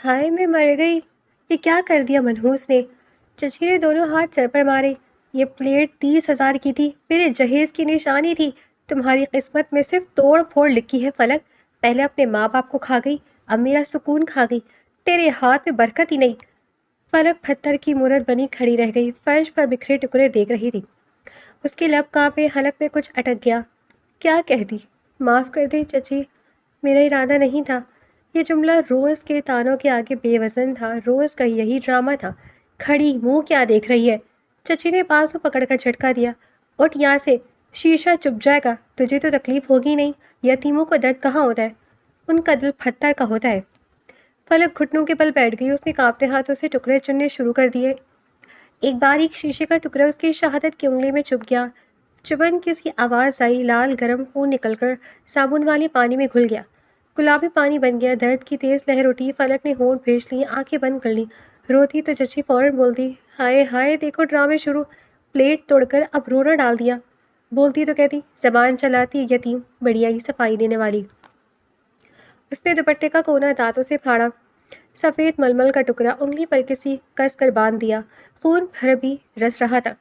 ہائے میں مر گئی، یہ کیا کر دیا منحوس نے؟ چچی نے دونوں ہاتھ سر پر مارے۔ یہ پلیٹ 30,000 کی تھی، میرے جہیز کی نشانی تھی۔ تمہاری قسمت میں صرف توڑ پھوڑ لکھی ہے فلک۔ پہلے اپنے ماں باپ کو کھا گئی، اب میرا سکون کھا گئی۔ تیرے ہاتھ میں برکت ہی نہیں۔ فلک پتھر کی مورت بنی کھڑی رہ گئی، فرش پر بکھرے ٹکڑے دیکھ رہی تھی۔ اس کے لب کانپے، حلق میں کچھ اٹک گیا۔ کیا کہہ دی؟ معاف کر دیں چچی، میرا ارادہ نہیں تھا۔ یہ جملہ روز کے تانوں کے آگے بے وزن تھا، روز کا یہی ڈرامہ تھا۔ کھڑی منہ کیا دیکھ رہی ہے؟ چچی نے بازو پکڑ کر جھٹکا دیا۔ اٹھ یہاں سے، شیشہ چپ جائے گا، تجھے تو تکلیف ہوگی نہیں۔ یتیموں کو درد کہاں ہوتا ہے؟ ان کا دل پتھر کا ہوتا ہے۔ فلک گھٹنوں کے بل بیٹھ گئی، اس نے کانپتے ہاتھوں سے ٹکڑے چننے شروع کر دیے۔ ایک باریک شیشے کا ٹکڑا اس کی شہادت کی انگلی میں چبھ گیا۔ چبھن کی سی آواز آئی، لال گرم خون نکل کر صابن والے پانی میں گھل گیا، گلابی پانی بن گیا۔ درد کی تیز لہر اٹھی، فلک نے ہونٹ بھیج لی، آنکھیں بند کر لی۔ روتی تو چچی فوراً بولتی، ہائے ہائے دیکھو ڈرامے شروع، پلیٹ توڑ کر اب رونا ڈال دیا۔ بولتی تو کہتی، زبان چلاتی یتیم، بڑی آئی صفائی دینے والی۔ اس نے دوپٹے کا کونا دانتوں سے پھاڑا، سفید ململ کا ٹکڑا انگلی پر کس کر باندھ دیا۔ خون بھر بھی رس رہا تھا،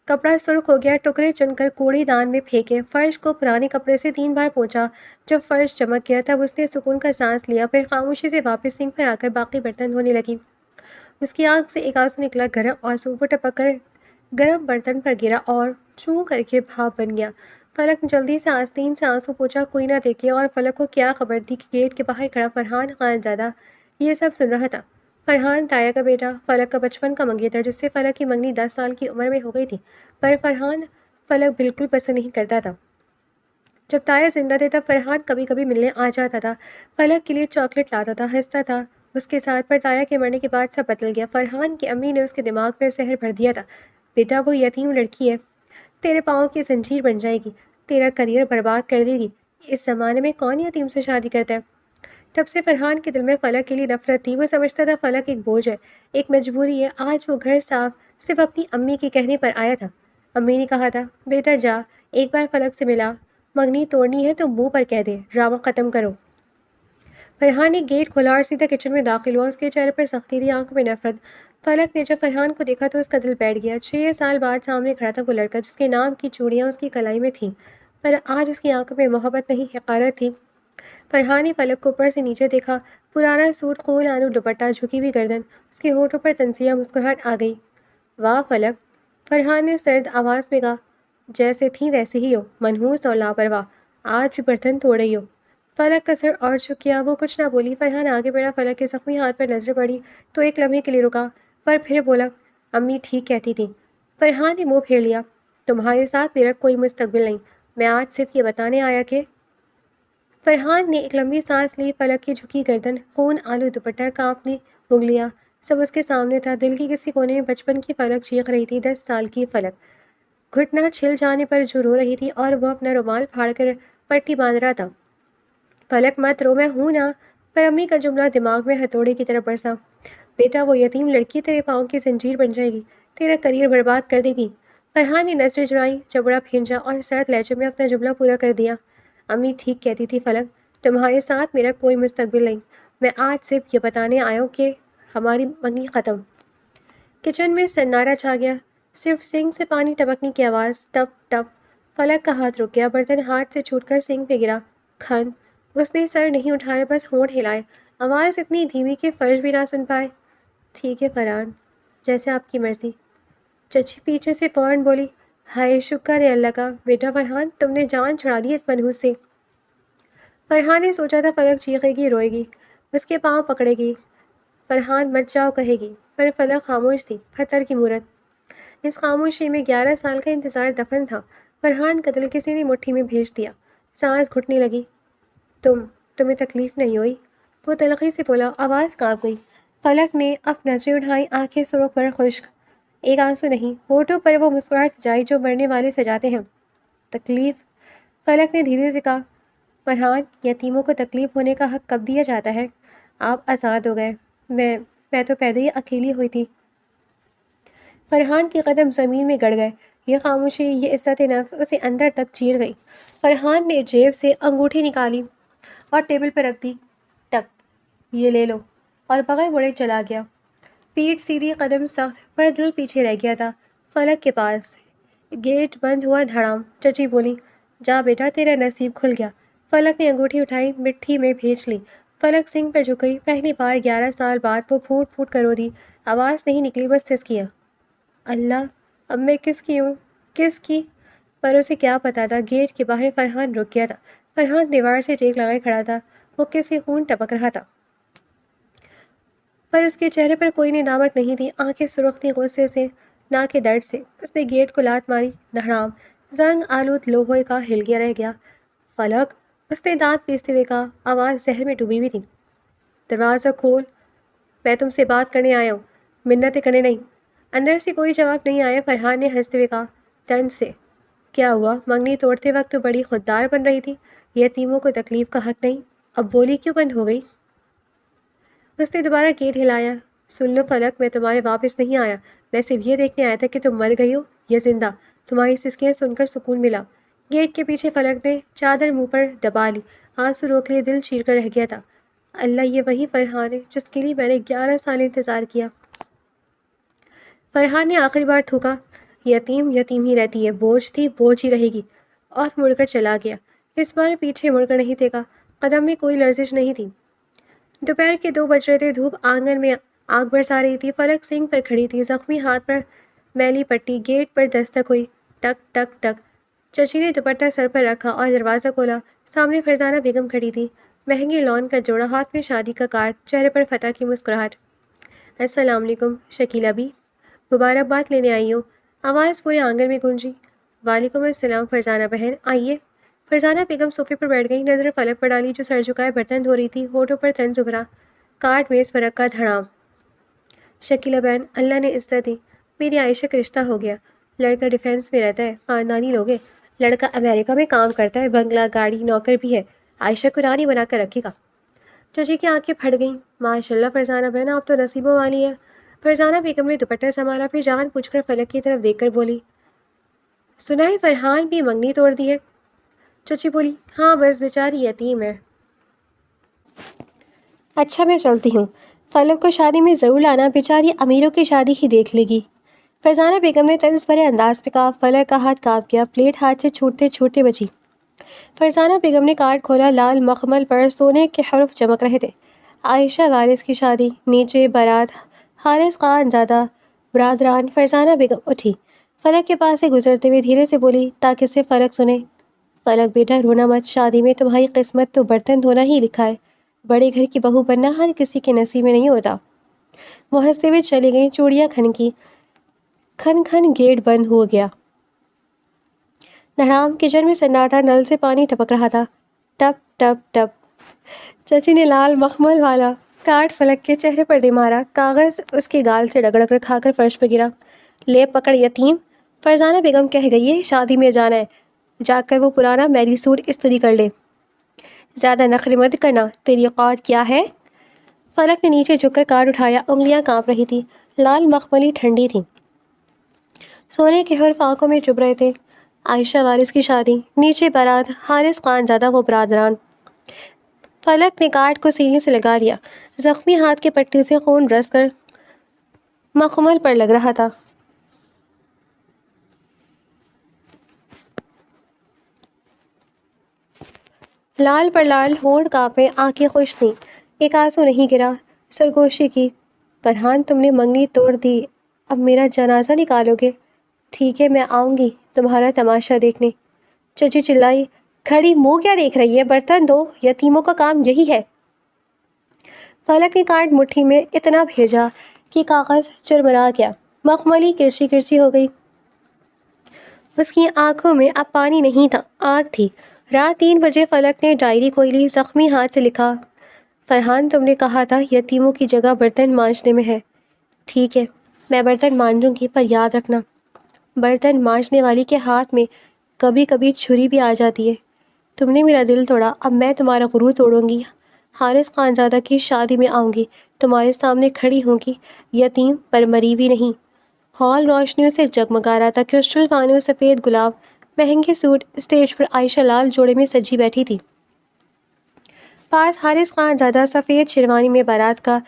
کپڑا سرخ ہو گیا۔ ٹکڑے چن کر کوڑی دان میں پھینکے، فرش کو پرانے کپڑے سے 3 بار پوچھا۔ جب فرش چمک گیا تب اس نے سکون کا سانس لیا، پھر خاموشی سے واپس سنک پر آ کر باقی برتن دھونے لگی۔ اس کی آنکھ سے ایک آنسو نکلا، گرم آنسو، وہ ٹپک کر گرم برتن پر گرا اور چوں کر کے بھاپ بن گیا۔ فلک نے جلدی سے آستین سے آنسو پوچھا، کوئی نہ دیکھے، اور فلک کو کیا خبر تھی کہ گیٹ کے باہر کھڑا فرحان خان زادہ یہ سب سن رہا تھا۔ فرحان تایا کا بیٹا، فلک کا بچپن کا منگیتر، جس سے فلک کی منگنی 10 سال کی عمر میں ہو گئی تھی، پر فرحان فلک بالکل پسند نہیں کرتا تھا۔ جب تایا زندہ تھے تب فرحان کبھی کبھی ملنے آ جاتا تھا، فلک کے لیے چاکلیٹ لاتا تھا، ہنستا تھا اس کے ساتھ۔ پر تایا کے مرنے کے بعد سب بدل گیا۔ فرحان کی امی نے اس کے دماغ میں زہر بھر دیا تھا، بیٹا وہ یتیم لڑکی ہے، تیرے پاؤں کی زنجیر بن جائے گی، تیرا کریئر برباد کر دے گی، اس زمانے میں کون یتیم سے شادی کرتا ہے؟ تب سے فرحان کے دل میں فلک کے لیے نفرت تھی۔ وہ سمجھتا تھا فلک ایک بوجھ ہے، ایک مجبوری ہے۔ آج وہ گھر صرف اپنی امی کے کہنے پر آیا تھا۔ امی نے کہا تھا، بیٹا جا، ایک بار فلک سے ملا، منگنی توڑنی ہے تو منہ پر کہہ دے، ڈرامہ ختم کرو۔ فرحان نے گیٹ کھولا اور سیدھا کچن میں داخل ہوا۔ اس کے چہرے پر سختی تھی، آنکھوں میں نفرت۔ فلک نے جب فرحان کو دیکھا تو اس کا دل بیٹھ گیا۔ 6 سال بعد سامنے کھڑا تھا وہ لڑکا جس کے نام کی چوڑیاں اس کی کلائی میں تھیں، پر آج اس کی آنکھوں میں محبت نہیں، حقارت تھی۔ فرحان نے فلک کو اوپر سے نیچے دیکھا، پرانا سوٹ، خون آلود دوپٹہ، جھکی ہوئی گردن، اس کے ہونٹوں پر طنزیہ مسکراہٹ آ گئی۔ واہ فلک، فرحان نے سرد آواز میں کہا، جیسے تھی ویسے ہی ہو، منحوس اور لاپرواہ، آج بھی برتن توڑ رہی ہو۔ فلک کا سر اور جھک گیا، وہ کچھ نہ بولی۔ فرحان آگے بڑھا، فلک کے زخمی ہاتھ پر نظر پڑی تو ایک لمحے کے لیے رکا، پر پھر بولا، امی ٹھیک کہتی تھی۔ فرحان نے منہ پھیر لیا، تمہارے ساتھ میرا کوئی مستقبل نہیں، میں آج صرف یہ بتانے آیا کہ… فرحان نے ایک لمبی سانس لی، فلک کی جھکی گردن، خون آلود دوپٹہ، کانپتی انگلیاں، سب اس کے سامنے تھا۔ دل کی کسی کونے میں بچپن کی فلک چیخ رہی تھی، 10 سال کی فلک، گھٹنا چھل جانے پر جو رو رہی تھی، اور وہ اپنا رومال پھاڑ کر پٹی باندھ رہا تھا۔ فلک مت رو، میں ہوں نا۔ پر امی کا جملہ دماغ میں ہتھوڑے کی طرح برسا، بیٹا وہ یتیم لڑکی تیرے پاؤں کی زنجیر بن جائے گی، تیرا کریئر برباد کر دے گی۔ فرحان نے نظریں چرائیں، چبڑا بھینجا اور سرد لہجے میں اپنا جملہ پورا کر دیا، امی ٹھیک کہتی تھی فلک، تمہارے ساتھ میرا کوئی مستقبل نہیں، میں آج صرف یہ بتانے آیا ہوں کہ ہماری منگنی ختم۔ کچن میں سنارا چھا گیا، صرف سنک سے پانی ٹپکنے کی آواز، ٹپ ٹپ۔ فلک کا ہاتھ رک گیا، برتن ہاتھ سے چھوٹ کر سنک پہ گرا، کھن۔ اس نے سر نہیں اٹھایا، بس ہونٹ ہلائے، آواز اتنی دھیمی کہ فرش بھی نہ سن پائے، ٹھیک ہے فرحان، جیسے آپ کی مرضی۔ چچی پیچھے سے فوراً بولی، ہائے شکر ہے اللہ کا، بیٹا فرحان تم نے جان چھڑا لی اس منحوس سے۔ فرحان نے سوچا تھا فلک چیخے گی، روئے گی، اس کے پاؤں پکڑے گی، فرحان مت جاؤ کہے گی، پر فلک خاموش تھی، پتھر کی مورت۔ اس خاموشی میں 11 سال کا انتظار دفن تھا۔ فرحان کا دل کسی نے مٹھی میں بھیج دیا، سانس گھٹنے لگی۔ تمہیں تکلیف نہیں ہوئی؟ وہ تلخی سے بولا، آواز کانپ گئی۔ فلک نے اب نظریں اٹھائیں، آنکھیں سرخ پر خشک، ایک آنسو نہیں، ہونٹوں پر وہ مسکراہٹ سجائی جو مرنے والے سجاتے ہیں۔ تکلیف؟ فلک نے دھیرے سے کہا، فرحان یتیموں کو تکلیف ہونے کا حق کب دیا جاتا ہے؟ آپ آزاد ہو گئے، میں تو پیدا ہی اکیلی ہوئی تھی۔ فرحان کے قدم زمین میں گڑ گئے، یہ خاموشی، یہ عزت نفس اسے اندر تک چیر گئی۔ فرحان نے جیب سے انگوٹھی نکالی اور ٹیبل پر رکھ دی، ٹک، یہ لے لو۔ اور بغیر مڑے چلا گیا۔ پیٹھ سیدھی، قدم سخت، پر دل پیچھے رہ گیا تھا۔ فلک کے پاس گیٹ بند ہوا دھڑام۔ چچی بولی، جا بیٹا تیرا نصیب کھل گیا۔ فلک نے انگوٹھی اٹھائی، مٹھی میں بھیج لی۔ فلک سنگھ پر جھک گئی۔ پہلی بار 11 سال بعد وہ پھوٹ پھوٹ کر رو دی۔ آواز نہیں نکلی، بس سسکیاں۔ اللہ، اب میں کس کی ہوں؟ کس کی؟ پر اسے کیا پتا تھا، گیٹ کے باہر فرحان رک گیا تھا۔ فرحان دیوار سے ٹیک لگائے کھڑا تھا۔ وہ کسی خون ٹپک رہا تھا، پر اس کے چہرے پر کوئی ندامت نہیں تھی۔ آنکھیں سرخ تھیں غصے سے، نہ کہ درد سے۔ اس نے گیٹ کو لات ماری، دھڑام۔ زنگ آلود لوہے کا ہل گیا رہ گیا۔ فلک، اس نے دانت پیستے ہوئے کہا، آواز زہر میں ڈوبی ہوئی تھی۔ دروازہ کھول، میں تم سے بات کرنے آیا ہوں، منتیں کرنے نہیں۔ اندر سے کوئی جواب نہیں آیا۔ فرحان نے ہنستے ہوئے کہا، طنز سے۔ کیا ہوا؟ منگنی توڑتے وقت تو بڑی خوددار بن رہی تھی۔ یتیموں کو تکلیف کا حق نہیں، اب بولی کیوں بند ہو گئی؟ اس نے دوبارہ گیٹ ہلایا۔ سن لو فلک، میں تمہارے واپس نہیں آیا، میں صرف یہ دیکھنے آیا تھا کہ تم مر گئی ہو یا زندہ۔ تمہاری سسکیاں سن کر سکون ملا۔ گیٹ کے پیچھے فلک نے چادر منہ پر دبا لی، آنسو روک لیے، دل چیر کر رہ گیا تھا۔ اللہ، یہ وہی فرحان ہے جس کے لیے میں نے 11 سال انتظار کیا۔ فرحان نے آخری بار تھوکا، یتیم یتیم ہی رہتی ہے، بوجھ تھی بوجھ ہی رہے گی، اور مڑ کر چلا گیا۔ اس بار پیچھے مڑ کر نہیں دیکھا۔ قدم میں کوئی لرزش نہیں تھی۔ دوپہر کے 2 بج رہے تھے۔ دھوپ آنگن میں آگ برسا رہی تھی۔ فلک سنگھ پر کھڑی تھی، زخمی ہاتھ پر میلی پٹی۔ گیٹ پر دستک ہوئی، ٹک ٹک ٹک۔ چچی نے دوپٹہ سر پر رکھا اور دروازہ کھولا۔ سامنے فرزانہ بیگم کھڑی تھی، مہنگے لون کا جوڑا، ہاتھ میں شادی کا کارڈ، چہرے پر فتح کی مسکراہٹ۔ السلام علیکم شکیلہ بھی، مبارکباد لینے آئی ہوں۔ آواز پورے آنگن میں گونجی۔ وعلیکم السلام فرزانہ بہن، آئیے۔ فرزانہ بیگم صوفے پر بیٹھ گئی، نظر فلک پر ڈالی جو سر جھکائے برتن دھو رہی تھی، ہونٹوں پر طنز ابھرا۔ کارڈ میز پر رکھا، دھڑام۔ شکیلہ بہن، اللہ نے عزت دی، میری عائشہ کا رشتہ ہو گیا۔ لڑکا ڈیفینس میں رہتا ہے، خاندانی لوگ ہیں۔ لڑکا امریکہ میں کام کرتا ہے، بنگلہ، گاڑی، نوکر بھی ہے۔ عائشہ کو رانی بنا کر رکھے گا۔ چچی کی آنکھیں پھٹ گئیں۔ ماشاءاللہ فرزانہ بہن، آپ تو نصیبوں والی ہیں۔ فرزانہ بیگم نے دوپٹہ سنبھالا، پھر جان پوچھ کر فلک کی طرف دیکھ کر بولی، سنا ہے فرحان بھی منگنی توڑ دی ہے؟ چچی بولی، ہاں بس بیچاری یتیم ہے۔ اچھا میں چلتی ہوں، فلک کو شادی میں ضرور لانا، بیچاری امیروں کی شادی ہی دیکھ لے گی۔ فرزانہ بیگم نے طنز بھرے انداز میں کہا۔ فلک کا ہاتھ کانپ گیا، پلیٹ ہاتھ سے چھوٹتے چھوٹتے بچی۔ فرزانہ بیگم نے کارڈ کھولا، لال مخمل پر سونے کے حرف چمک رہے تھے۔ عائشہ وارث کی شادی، نیچے بارات، حارث خان زادہ، برادران۔ فرزانہ بیگم اٹھی، فلک کے پاس سے گزرتے ہوئے دھیرے سے بولی تاکہ سے فلک سنے، فلک بیٹا رونا مت، شادی میں تمہاری قسمت تو برتن دھونا ہی لکھا ہے، بڑے گھر کی بہو بننا ہر کسی کے نصیب میں نہیں ہوتا۔ وہ ہنستے ہوئے چلی گئیں، چوڑیاں کھنکی، کھن کھن گیٹ بند ہو گیا۔ دھڑام۔ کچن میں سناٹا، نل سے پانی ٹپک رہا تھا، ٹپ ٹپ ٹپ۔ چچی نے لال مخمل والا کارڈ فلک کے چہرے پر دے مارا، کاغذ اس کے گال سے رگڑ کر کھا کر فرش پہ گرا۔ لے پکڑ یتیم، فرزانہ بیگم کہہ گئی ہے شادی میں جانا ہے، جا کر وہ پرانا میری سوٹ استری کر لے۔ زیادہ نخرے مت کرنا، تیری اوقات کیا ہے؟ فلک نے نیچے جھک کر کارڈ اٹھایا، انگلیاں کانپ رہی تھی، لال مخملی ٹھنڈی تھی، سونے کے حرف آنکھوں میں چبھ رہے تھے۔ عائشہ وارث کی شادی، نیچے بارات، حارث خان زادہ وہ برادران۔ فلک نے کارڈ کو سینے سے لگا لیا، زخمی ہاتھ کی پٹی سے خون رس کر مخمل پر لگ رہا تھا۔ لال پر لال، ہونٹ کانپے، آنکھیں خوش تھیں، ایک آنسو نہیں گرا۔ سرگوشی کی، فرحان تم نے منگنی توڑ دی، اب میرا جنازہ نکالو گے؟ ٹھیک ہے، میں آؤں گی تمہارا تماشا دیکھنے۔ چچی چلائی، کھڑی منہ کیا دیکھ رہی ہے، برتن دو، یتیموں کا کام یہی ہے۔ فلک نے کارڈ مٹھی میں اتنا بھیجا کہ کاغذ چرمرا گیا، مخملی کرچی کرچی ہو گئی۔ اس کی آنکھوں میں اب پانی نہیں تھا، آگ تھی۔ رات 3 بجے فلک نے ڈائری کھولی، زخمی ہاتھ سے لکھا، فرحان تم نے کہا تھا یتیموں کی جگہ برتن مانجنے میں ہے، ٹھیک ہے میں برتن مانجوں گی، پر یاد رکھنا برتن مانجنے والی کے ہاتھ میں کبھی کبھی چھری بھی آ جاتی ہے۔ تم نے میرا دل توڑا، اب میں تمہارا غرور توڑوں گی۔ حارث خان زادہ کی شادی میں آؤں گی، تمہارے سامنے کھڑی ہوں گی، یتیم پر مری بھی نہیں۔ ہال روشنیوں سے جگمگا رہا تھا، کرسٹل پانیوں، سفید گلاب، مہنگے سوٹ، اسٹیج پر عائشہ لال جوڑے میں سجی بیٹھی تھی۔ الفاظ حارث خان زادہ سفید شیروانی میں بارات کا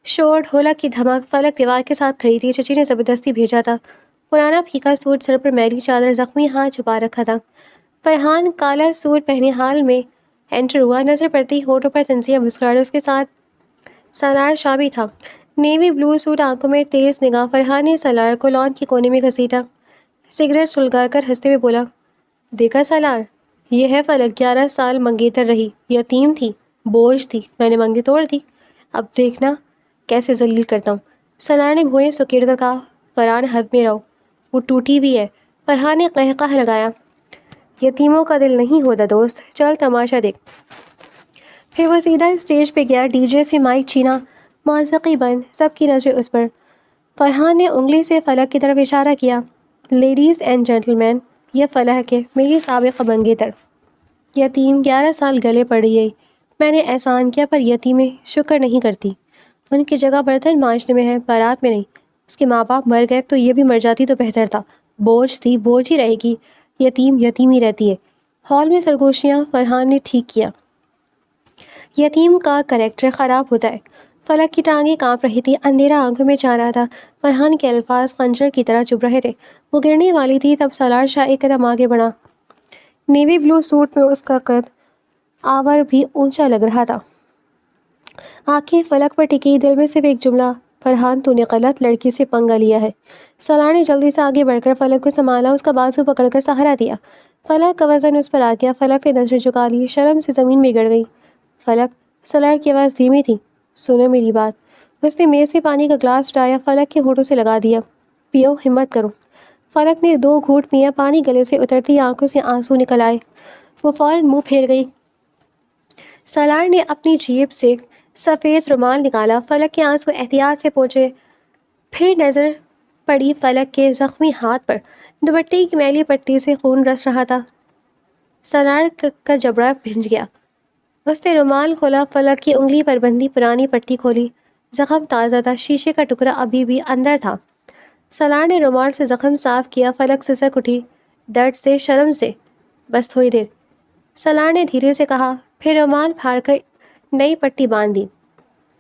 شور ڈھولک کی دھمک فلک دیوار کے ساتھ کھڑی تھی. چچی نے زبردستی بھیجا تھا. پرانا پھیکا سوٹ، سر پر میلی چادر، زخمی ہاتھ چھپا رکھا تھا. فرحان کالا سوٹ پہنے حال میں انٹر ہوا. نظر پڑتی ہونٹوں پر تنزیہ مسکراہٹ. اس کے ساتھ سالار شاہ بھی تھا. نیوی بلو سوٹ، آنکھوں میں تیز نگاہ. فرحان نے سالار کو لان کے کونے میں گھسیٹا. سگریٹ سلگا کر ہنستے ہوئے بولا، دیکھا سالار، یہ ہے فلک. 11 سال منگیتر رہی، یتیم تھی، بوجھ تھی، میں نے منگی توڑ دی. اب دیکھنا کیسے ذلیل کرتا ہوں. سالار نے بھوئیں سکیڑ کر کہا، فرحان حد میں رہو، وہ ٹوٹی ہوئی ہے. فرحان نے قہقہ لگایا، یتیموں کا دل نہیں ہوتا دوست، چل تماشا دیکھ. پھر وہ سیدھا اسٹیج پہ گیا. ڈی جے سے مائک چھینا، موسیقی بند، سب کی نظریں اس پر. فرحان نے انگلی سے فلک کی طرف اشارہ کیا، لیڈیز اینڈ جینٹلمین، یہ فلک ہے، میری سابق منگیتر. یتیم 11 سال گلے پڑ گئی. میں نے احسان کیا پر یتیمیں شکر نہیں کرتی. ان کی جگہ برتن مانجنے میں ہے، بارات میں نہیں. اس کے ماں باپ مر گئے تو یہ بھی مر جاتی تو بہتر تھا. بوجھ تھی، بوجھ ہی رہے گی. یتیم یتیم ہی رہتی ہے. ہال میں سرگوشیاں. فرحان نے ٹھیک کیا، یتیم کا کریکٹر خراب ہوتا ہے. فلک کی ٹانگیں کانپ رہی تھی، اندھیرا آنکھوں میں چاہ رہا تھا. فرحان کے الفاظ خنجر کی طرح چبھ رہے تھے. وہ گرنے والی تھی تب سالار شاہ ایک قدم آگے بڑھا. نیوی بلو سوٹ میں اس کا قد آور بھی اونچا لگ رہا تھا. آنکھیں فلک پر ٹکی، دل میں صرف ایک جملہ، فرحان تو نے غلط لڑکی سے پنگا لیا ہے. سالار نے جلدی سے آگے بڑھ کر فلک کو سنبھالا، اس کا بازو پکڑ کر سہارا دیا. فلک کا وزن اس پر آ گیا. فلک نے نظر جھکا لی، شرم سے زمین میں گر گئی. فلک، سالار کی آواز دھیمی تھی، سنو میری بات. اس نے میز سے پانی کا گلاس اٹھایا، فلک کے ہونٹوں سے لگا دیا. پیو، ہمت کرو. فلک نے 2 گھونٹ پیا. پانی گلے سے اترتی آنکھوں سے آنسو نکل آئے. وہ فوراً منہ پھیر گئی. سالار نے اپنی جیب سے سفید رومال نکالا، فلک کے آنسو احتیاط سے پوچھے. پھر نظر پڑی فلک کے زخمی ہاتھ پر. دوپٹے کی میلی پٹی سے خون رس رہا تھا. سالار کا جبڑا بھنج گیا. اس نے رومال کھولا، فلک کی انگلی پر بندھی پرانی پٹی کھولی. زخم تازہ تھا، شیشے کا ٹکڑا ابھی بھی اندر تھا. سالار نے رومال سے زخم صاف کیا. فلک سسک اٹھی، درد سے، شرم سے. بس تھوڑی دیر، سالار نے دھیرے سے کہا، پھر رومال پھاڑ کر نئی پٹی باندھ دی.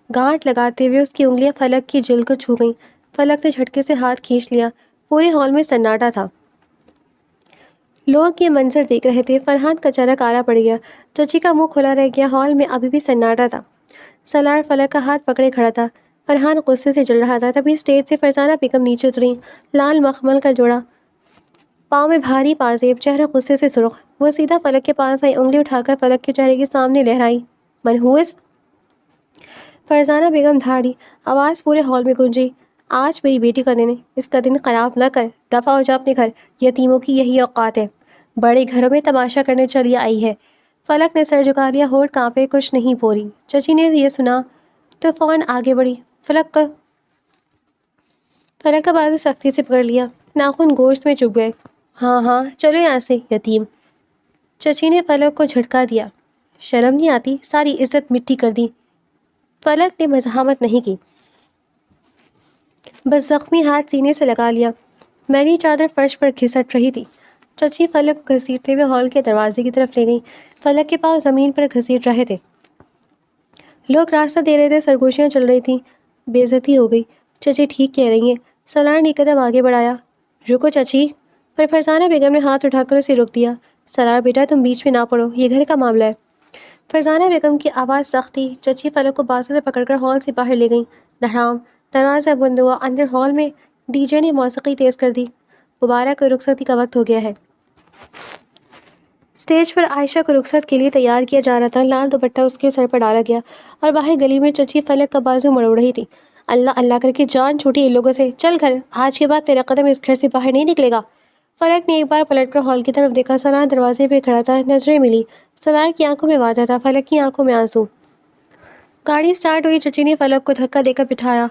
گانٹھ لگاتے ہوئے اس کی انگلیاں فلک کی جلد کو چھو گئیں. فلک نے جھٹکے سے ہاتھ کھینچ لیا. پورے ہال میں سناٹا تھا. لوگ یہ منظر دیکھ رہے تھے. فرحان کا چہرہ کالا پڑ گیا. چچی کا منہ کھلا رہ گیا. ہال میں ابھی بھی سناٹا تھا. سالار فلک کا ہاتھ پکڑے کھڑا تھا. فرحان غصے سے جل رہا تھا. تبھی اسٹیج سے فرزانہ بیگم نیچے اتری. لال مخمل کا جوڑا، پاؤں میں بھاری پازیب، چہرہ غصے سے سرخ. وہ سیدھا فلک کے پاس آئی، انگلی اٹھا کر فلک کے چہرے کے سامنے لہرائی. منحوس. فرزانہ بیگم دھاڑی. آواز پورے ہال میں گونجی. آج میری بیٹی کا دن ہے، اس کا دن خراب نہ کر. دفع ہو جا اپنے گھر. یتیموں کی یہی اوقات ہے. بڑے گھروں میں تماشا کرنے چلی آئی ہے. فلک نے سر جھکا لیا، ہونٹ کانپے، کچھ نہیں بولی. چچی نے یہ سنا تو فوراً آگے بڑھی. فلک کا بازو سختی سے پکڑ لیا. ناخن گوشت میں چبھ گئے. ہاں ہاں چلو یہاں سے یتیم. چچی نے فلک کو جھٹکا دیا. شرم نہیں آتی؟ ساری عزت مٹی کر دی. فلک نے مزاحمت نہیں کی، بس زخمی ہاتھ سینے سے لگا لیا. میلی چادر فرش پر گھسٹ رہی تھی. چچی فلک کو گھسیٹتے ہوئے ہال کے دروازے کی طرف لے گئی. فلک کے پاؤں زمین پر گھسیٹ رہے تھے. لوگ راستہ دے رہے تھے. سرگوشیاں چل رہی تھیں. بے عزتی ہو گئی. چچی ٹھیک کہہ رہی ہیں. سالار نے قدم آگے بڑھایا. رکو چچی. پر فرزانہ بیگم نے ہاتھ اٹھا کر اسے روک دیا. سالار بیٹا، تم بیچ میں نہ پڑو، یہ گھر کا معاملہ ہے. فرزانہ بیگم کی آواز سخت تھی. چچی فلک کو بازو سے پکڑ کر ہال سے باہر لے گئیں. دھڑام. دروازہ بند ہوا. اندر ہال میں ڈی جے نے موسیقی تیز کر دی. مبارک کو رخصتی کا وقت ہو گیا ہے. اسٹیج پر عائشہ کو رخصت کے لیے تیار کیا جا رہا تھا. لال دوپٹہ اس کے سر پر ڈالا گیا اور باہر گلی میں چچی فلک کا بازو مڑوڑ رہی تھی. اللہ اللہ کر کے جان چھوٹی ان لوگوں سے. چل گھر، آج کے بعد تیرا قدم اس گھر سے باہر نہیں نکلے گا. فلک نے ایک بار پلٹ کر ہال کی طرف دیکھا. سالار دروازے پہ کھڑا تھا. نظریں ملی. سالار کی آنکھوں میں وعدہ تھا، فلک کی آنکھوں میں آنسو. گاڑی سٹارٹ ہوئی. چچی نے فلک کو دھکا دے کر بٹھایا.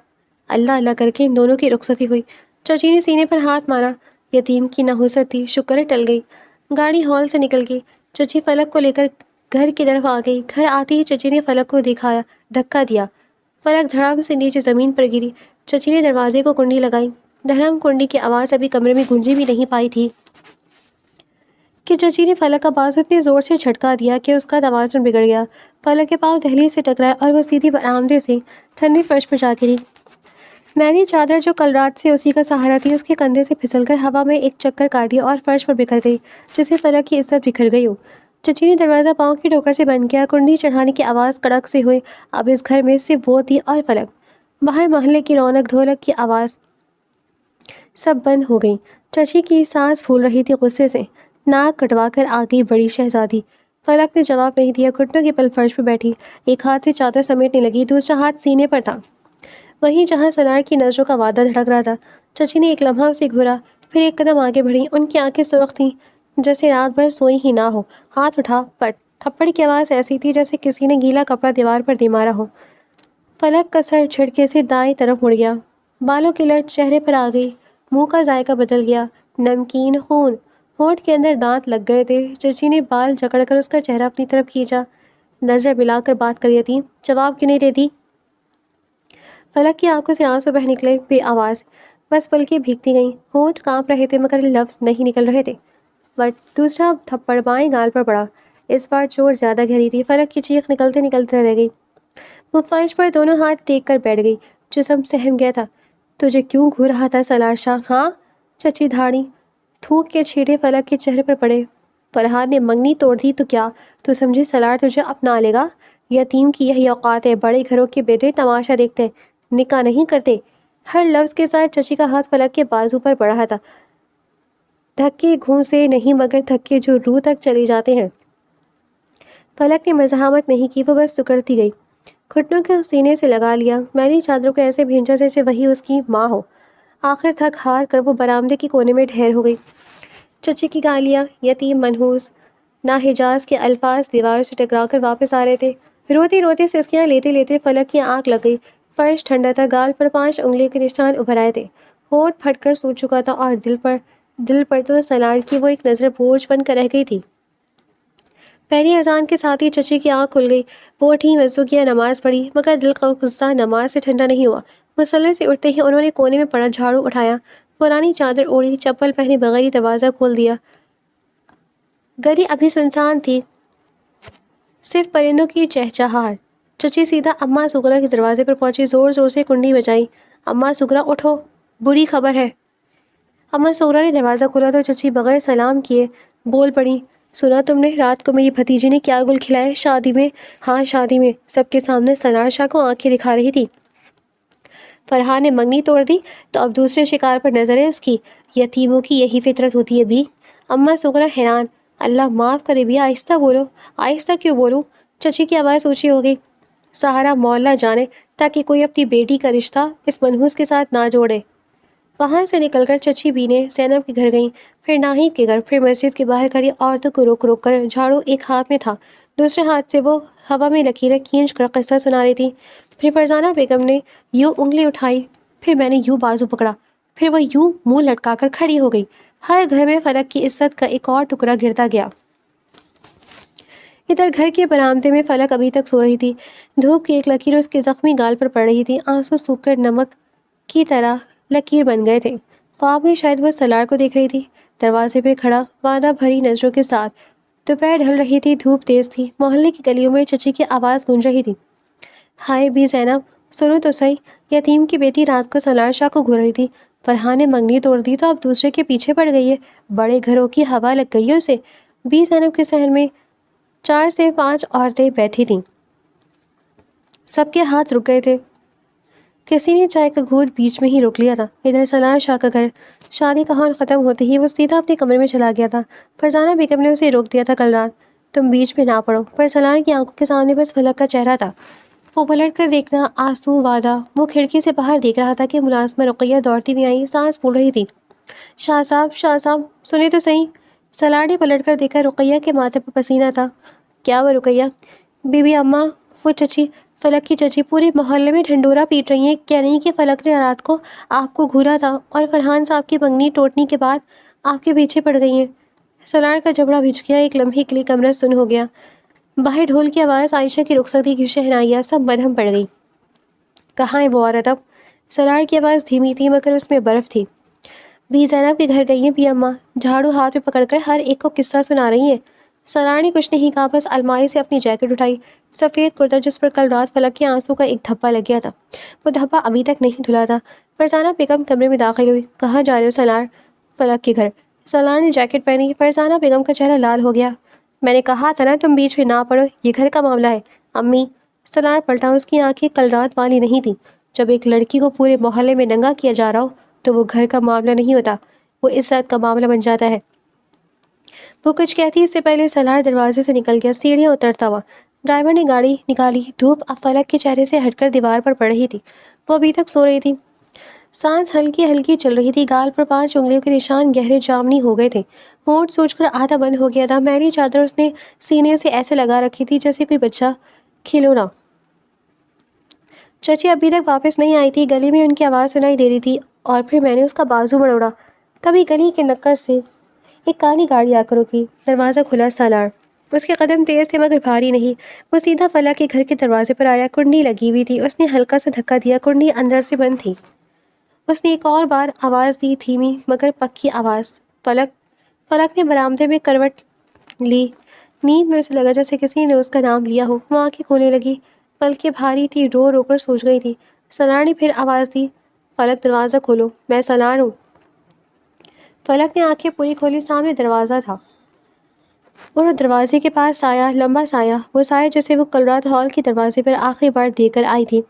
اللہ اللہ کر کے ان دونوں کی رخصتی ہوئی. چچی نے سینے پر ہاتھ مارا. یتیم کی نحوست تھی، شکر ٹل گئی. گاڑی ہال سے نکل گئی. چچی فلک کو لے کر گھر کی طرف آ گئی. گھر آتی ہی چچی نے فلک کو دکھایا، دھکا دیا. فلک دھڑام سے نیچے زمین پر گری. چچی نے دروازے کو کنڈی لگائی. دھڑام کنڈی کی آواز ابھی کمرے میں گونجی بھی نہیں پائی تھی کہ چچی نے فلک کا بازو اتنے زور سے جھٹکا دیا کہ اس کا توازن بگڑ گیا۔ فلک کے پاؤں دہلیز سے ٹکرائے اور وہ سیدھی برآمدے سے ٹھنڈے فرش پر جا گری۔ میری چادر جو کل رات سے اسی کا سہارا تھی اس کے کندھے سے پھسل کر ہوا میں ایک چکر کاٹی اور فرش پر بکھر گئی جسے فلک کی عزت بکھر گئی ہو۔ چچی نے دروازہ پاؤں کی ٹھوکر سے بند کیا۔ کنڈی چڑھانے کی آواز کڑک سے ہوئی۔ اب اس گھر میں صرف وہ تھی اور فلک۔ باہر محلے کی رونق، ڈھولک کی آواز سب بند ہو گئی۔ چچی کی سانس پھول رہی تھی غصے سے۔ ناک کٹوا کر آ گئی بڑی شہزادی۔ فلک نے جواب نہیں دیا، گھٹنوں کے بل فرش پر بیٹھی، ایک ہاتھ سے چادر سمیٹنے لگی، دوسرا ہاتھ سینے پر تھا، وہیں جہاں سلار کی نظروں کا وعدہ دھڑک رہا تھا۔ چچی نے ایک لمحہ اسے گھورا، پھر ایک قدم آگے بڑھی۔ ان کی آنکھیں سرخ تھیں جیسے رات بھر سوئی ہی نہ ہو۔ ہاتھ اٹھا، پٹ۔ تھپڑ کی آواز ایسی تھی جیسے کسی نے گیلا کپڑا دیوار پر دے مارا ہو۔ فلک کا سر جھٹکے سے دائیں طرف مڑ گیا، بالوں کی لٹ چہرے پر آ گئی، منہ کا ذائقہ بدل گیا، نمکین خون، ہونٹ کے اندر دانت لگ گئے تھے۔ چچی نے بال جکڑ کر اس کا چہرہ اپنی طرف کھینچا، نظر ملا کر بات کر رہی، جواب کیوں نہیں دیتی؟ فلک کی آنکھوں سے آنسو بہہ نکلے، بے آواز، بس پلکیں بھیگتی گئیں، ہونٹ کانپ رہے تھے مگر لفظ نہیں نکل رہے تھے۔ بٹ دوسرا تھپڑ بائیں گال پر پڑا، اس بار چوٹ زیادہ گہری تھی۔ فلک کی چیخ نکلتے نکلتے رہ گئی، وہ فرش پر دونوں ہاتھ ٹیک کر بیٹھ گئی، جسم سہم گیا تھا۔ تجھے کیوں گھور رہا تھا سالار شاہ، ہاں؟ چچی دھاڑی، تھوک کے چھینٹے فلک کے چہرے پر پڑے۔ فرحان نے منگنی توڑ دی تو کیا تو سمجھے سالار تجھے اپنا لے گا؟ یتیم کی یہی اوقات ہے، بڑے گھروں کے بیٹے تماشا دیکھتے ہیں، نکاح نہیں کرتے۔ ہر لفظ کے ساتھ چچی کا ہاتھ فلک کے بازو پر پڑا تھا، دھکے گھونسے نہیں مگر دھکے جو روح تک چلے جاتے ہیں۔ فلک نے مزاحمت نہیں کی، وہ بس سکڑتی گئی، گھٹنوں کے سینے سے لگا لیا، میلی چادروں کو ایسے بھینچا جیسے وہی اس کی ماں ہو۔ آخر تھک ہار کر وہ برآمدے کے کونے میں ڈھیر ہو گئی۔ چچی کی گالیاں، یتیم، منحوس، ناحجاز کے الفاظ دیوار سے ٹکرا کر واپس آ رہے تھے۔ روتے روتے سسکیاں لیتے لیتے فلک کی آنکھ لگ گئی، فرش ٹھنڈا تھا، گال پر 5 انگلیوں کے نشان ابھر آئے تھے، ہونٹ پھٹ کر سوج چکا تھا اور دل پر تو سالار کی وہ ایک نظر بوجھ بن کر رہ گئی تھی۔ پہلی اذان کے ساتھ ہی چچی کی آنکھ کھل گئی، وہ اٹھی، وضو کیا، نماز پڑھی، مگر دل کا غصہ نماز سے ٹھنڈا نہیں ہوا۔ مصلی سے اٹھتے ہی انہوں نے کونے میں پڑا جھاڑو اٹھایا، پرانی چادر اوڑھی، چپل پہنے بغیر ہی دروازہ کھول دیا۔ گلی ابھی سنسان تھی، صرف پرندوں کی چہچہاہٹ۔ چچی سیدھا اماں سغرا کے دروازے پر پہنچی، زور زور سے کنڈی بجائی، اماں سغرا اٹھو، بری خبر ہے۔ اماں سغرا نے دروازہ کھولا تو چچی بغیر سلام کیے بول پڑی، سنا تم نے رات کو میری بھتیجی نے کیا گل کھلائے شادی میں؟ ہاں شادی میں، سب کے سامنے سالار شاہ کو آنکھیں دکھا رہی تھی۔ فرحان نے منگنی توڑ دی تو اب دوسرے شکار پر نظر ہے اس کی، یتیموں کی یہی فطرت ہوتی ہے بھی۔ اماں سغرا حیران، اللہ معاف کرے بھی، آہستہ بولو۔ آہستہ کیوں بولوں؟ چچی کی آواز اونچی ہو گئی، سہارا مولا جانے تاکہ کوئی اپنی بیٹی کا رشتہ اس منحوس کے ساتھ نہ جوڑے۔ وہاں سے نکل کر چچی بینے زینب کے گھر گئیں، پھر ناہید کے گھر، پھر مسجد کے باہر کھڑی عورتوں کو روک روک کر، جھاڑو ایک ہاتھ میں تھا، دوسرے ہاتھ سے وہ ہوا میں لکیریں کھینچ کر قصہ سنا رہی تھی۔ پھر فرزانہ بیگم نے یوں انگلی اٹھائی، پھر میں نے یوں بازو پکڑا، پھر وہ یوں منہ لٹکا کر کھڑی ہو گئی۔ ہر گھر میں فلک کی عزت کا ایک اور ٹکڑا گرتا گیا۔ ادھر گھر کے برآمدے میں فلک ابھی تک سو رہی تھی، دھوپ کی ایک لکیر اس کے زخمی گال پر پڑ رہی تھی، آنسو سوکھ کر نمک کی طرح لکیر بن گئے تھے۔ خواب میں شاید وہ سالار کو دیکھ رہی تھی، دروازے پہ کھڑا، وعدہ بھری نظروں کے ساتھ۔ دوپہر ڈھل رہی تھی، دھوپ تیز تھی، محلے کی گلیوں میں چچی کی آواز گونج رہی تھی، ہائے بی زینب، سنو تو صحیح، یتیم کی بیٹی رات کو سالار شاہ کو گھور رہی تھی، فرحان نے منگنی توڑ دی تو اب دوسرے کے پیچھے پڑ گئی ہے، بڑے گھروں کی ہوا لگ گئی ہے اسے۔ بی زینب کے صحن میں 4 سے 5 عورتیں بیٹھی تھیں، سب کے ہاتھ رک گئے تھے، کسی نے چائے کا گھونٹ بیچ میں ہی روک لیا تھا۔ ادھر سالار شاہ کا گھر، شادی کا ہال ختم ہوتے ہی وہ سیدھا اپنے کمرے میں چلا گیا تھا۔ فرزانہ بیگم نے اسے روک دیا تھا، کل رات تم بیچ میں نہ پڑو، پر سالار کی آنکھوں کے سامنے بس فلک کا چہرہ تھا، وہ پلٹ کر دیکھنا آنسو وعدہ۔ وہ کھڑکی سے باہر دیکھ رہا تھا کہ ملازمہ رقیہ دوڑتی ہوئی آئی، سانس پھول رہی تھی، شاہ صاحب سنیں تو صحیح۔ سالار نے پلٹ کر دیکھا، رقیہ کے ماتھے پر پسینہ تھا۔ کیا وہ رقیہ؟ بی بی اماں، وہ چچی، فلک کی چچی، پورے محلے میں ڈھنڈورا پیٹ رہی ہیں، کہہ رہی کہ فلک نے رات کو آپ کو گھورا تھا اور فرحان صاحب کی منگنی ٹوٹنے کے بعد آپ کے پیچھے پڑ گئی ہیں۔ سالار کا جبڑا بھج گیا، ایک لمحے کے لیے کمرہ سن ہو گیا، باہر ڈھول کی آواز، عائشہ کی رخصتی کی شہنائیاں، سب مدھم پڑ گئی۔ کہاں ہے وہ عورت اب؟ سالار کی آواز دھیمی تھی مگر اس میں برف تھی۔ بھی زینب کے گھر گئی ہیں بھی اماں، جھاڑو ہاتھ میں پکڑ کر ہر ایک کو قصہ سنا رہی ہیں۔ سالار نے کچھ نہیں کہا، بس الماری سے اپنی جیکٹ اٹھائی، سفید کرتا جس پر کل رات فلک کے آنسو کا ایک دھبا لگ گیا تھا، وہ دھبا ابھی تک نہیں دھلا تھا۔ فرزانہ بیگم کمرے میں داخل ہوئی۔ کہاں جا رہے ہو سالار؟ فلک کے گھر۔ سالار نے جیکٹ پہنی۔ فرزانہ بیگم کا چہرہ لال ہو گیا۔ میں نے کہا تھا نا تم بیچ میں نہ پڑو، یہ گھر کا معاملہ ہے۔ امی۔ سالار پلٹا، اس کی آنکھیں کل رات والی نہیں تھیں۔ جب ایک لڑکی کو پورے محلے میں ننگا کیا جا رہا ہو تو وہ گھر کا معاملہ نہیں ہوتا، وہ عزت کا معاملہ بن جاتا ہے۔ وہ کچھ کہتی اس سے پہلے سالار دروازے سے نکل گیا، سیڑھیاں اترتا ہوا۔ ڈرائیور نے گاڑی نکالی۔ دھوپ اب فلک کے چہرے سے ہٹ کر دیوار پر پڑ رہی تھی، وہ ابھی تک سو رہی تھی۔ سانس ہلکی ہلکی چل رہی تھی، گال پر 5 انگلیوں کے نشان گہرے جامنی ہو گئے تھے، ہونٹ سوج کر آدھا بند ہو گیا تھا۔ میلی چادر اس نے سینے سے ایسے لگا رکھی تھی جیسے کوئی بچہ کھلونا۔ چچی ابھی تک واپس نہیں آئی تھی، گلی میں ان کی آواز سنائی دے رہی تھی، اور پھر میں نے اس کا بازو مڑوڑا، تبھی گلی کے نکڑ سے ایک کالی گاڑی آ کر رکی۔ دروازہ کھلا۔ سالار۔ اس کے قدم تیز تھے مگر بھاری نہیں۔ وہ سیدھا فلک کے گھر کے دروازے پر آیا۔ کنڈی لگی ہوئی تھی، اس نے ہلکا سا دھکا دیا، کنڈی اندر سے بند تھی۔ اس نے ایک اور بار آواز دی، دھیمی مگر پکی آواز، فلک۔ فلک نے برآمدے میں کروٹ لی، نیند میں اسے لگا جیسے کسی نے اس کا نام لیا ہو۔ وہ آنکھیں کھولنے لگی، پلکیں بھاری تھی، رو رو کر سوج گئی تھی۔ سالار نے پھر آواز دی، فلک دروازہ کھولو، میں سالار ہوں۔ فلک نے آنکھیں پوری کھولی، سامنے دروازہ تھا اور دروازے کے پاس سایہ، لمبا سایہ، وہ سایہ جسے وہ کل رات ہال کے دروازے پر آخری بار دے کر آئی تھی۔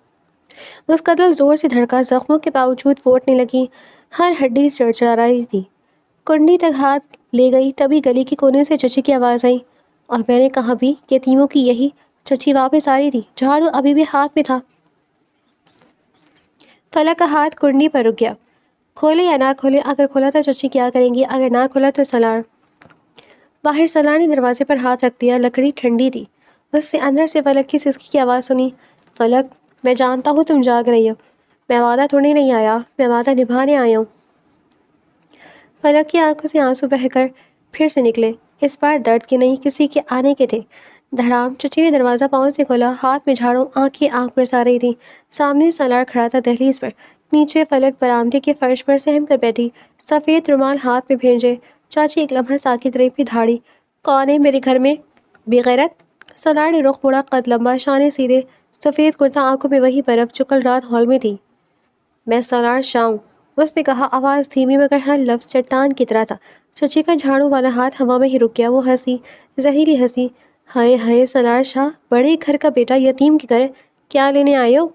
اس کا دل زور سے دھڑکا، زخموں کے باوجود پھوٹنے لگی، ہر ہڈی چڑچڑا رہی تھی۔ کنڈی تک ہاتھ لے گئی، تبھی گلی کے کونے سے چچی کی آواز آئی، اور میں نے کہا بھی یتیموں کی یہی۔ چچی واپس آ رہی تھی، جھاڑو ابھی بھی ہاتھ میں تھا۔ فلک کا ہاتھ کنڈی پر رک گیا۔ کھولے یا نہ کھولے، اگر کھولا تو چچی کیا کریں گی، اگر نہ کھولا تو سالار۔ باہر سالار نے دروازے پر ہاتھ رکھ دیا، لکڑی ٹھنڈی تھی۔ اس سے اندر سے فلک کی سسکی کی آواز سنی، فلک میں جانتا ہوں تم جاگ رہی ہو، میں وعدہ توڑنے نہیں آیا، میں وعدہ نبھانے آیا ہوں۔ فلک کی آنکھوں سے آنسو بہہ کر پھر سے نکلے، اس بار درد کے نہیں، کسی کے آنے کے تھے۔ دھڑام۔ چچی نے دروازہ پاؤں سے کھولا، ہاتھ میں جھاڑو، آنکھیں آنکھ برسا رہی تھی۔ سامنے سالار کھڑا تھا دہلیز پر، نیچے فلک برآمدے کے فرش پر سہم کر بیٹھی، سفید رومال ہاتھ میں بھیجے۔ چاچی ایک لمحہ ساکت رہی، پھر دھاڑی، کون ہے میرے گھر میں؟ بے غیرت۔ سالار نے رخ موڑا، قد لمبا، شانے سیدھے، سفید کرتا، آنکھوں میں وہی برف جو کل رات ہال میں تھی۔ میں سالار شاہ ہوں، اس نے کہا، آواز دھیمی مگر ہر لفظ چٹان کی طرح تھا۔ چچی کا جھاڑو والا ہاتھ ہوا میں ہی رک گیا، وہ ہنسی، زہریلی ہنسی، ہائے ہائے سالار شاہ، بڑے گھر کا بیٹا یتیم کے گھر کیا لینے آئے ہو؟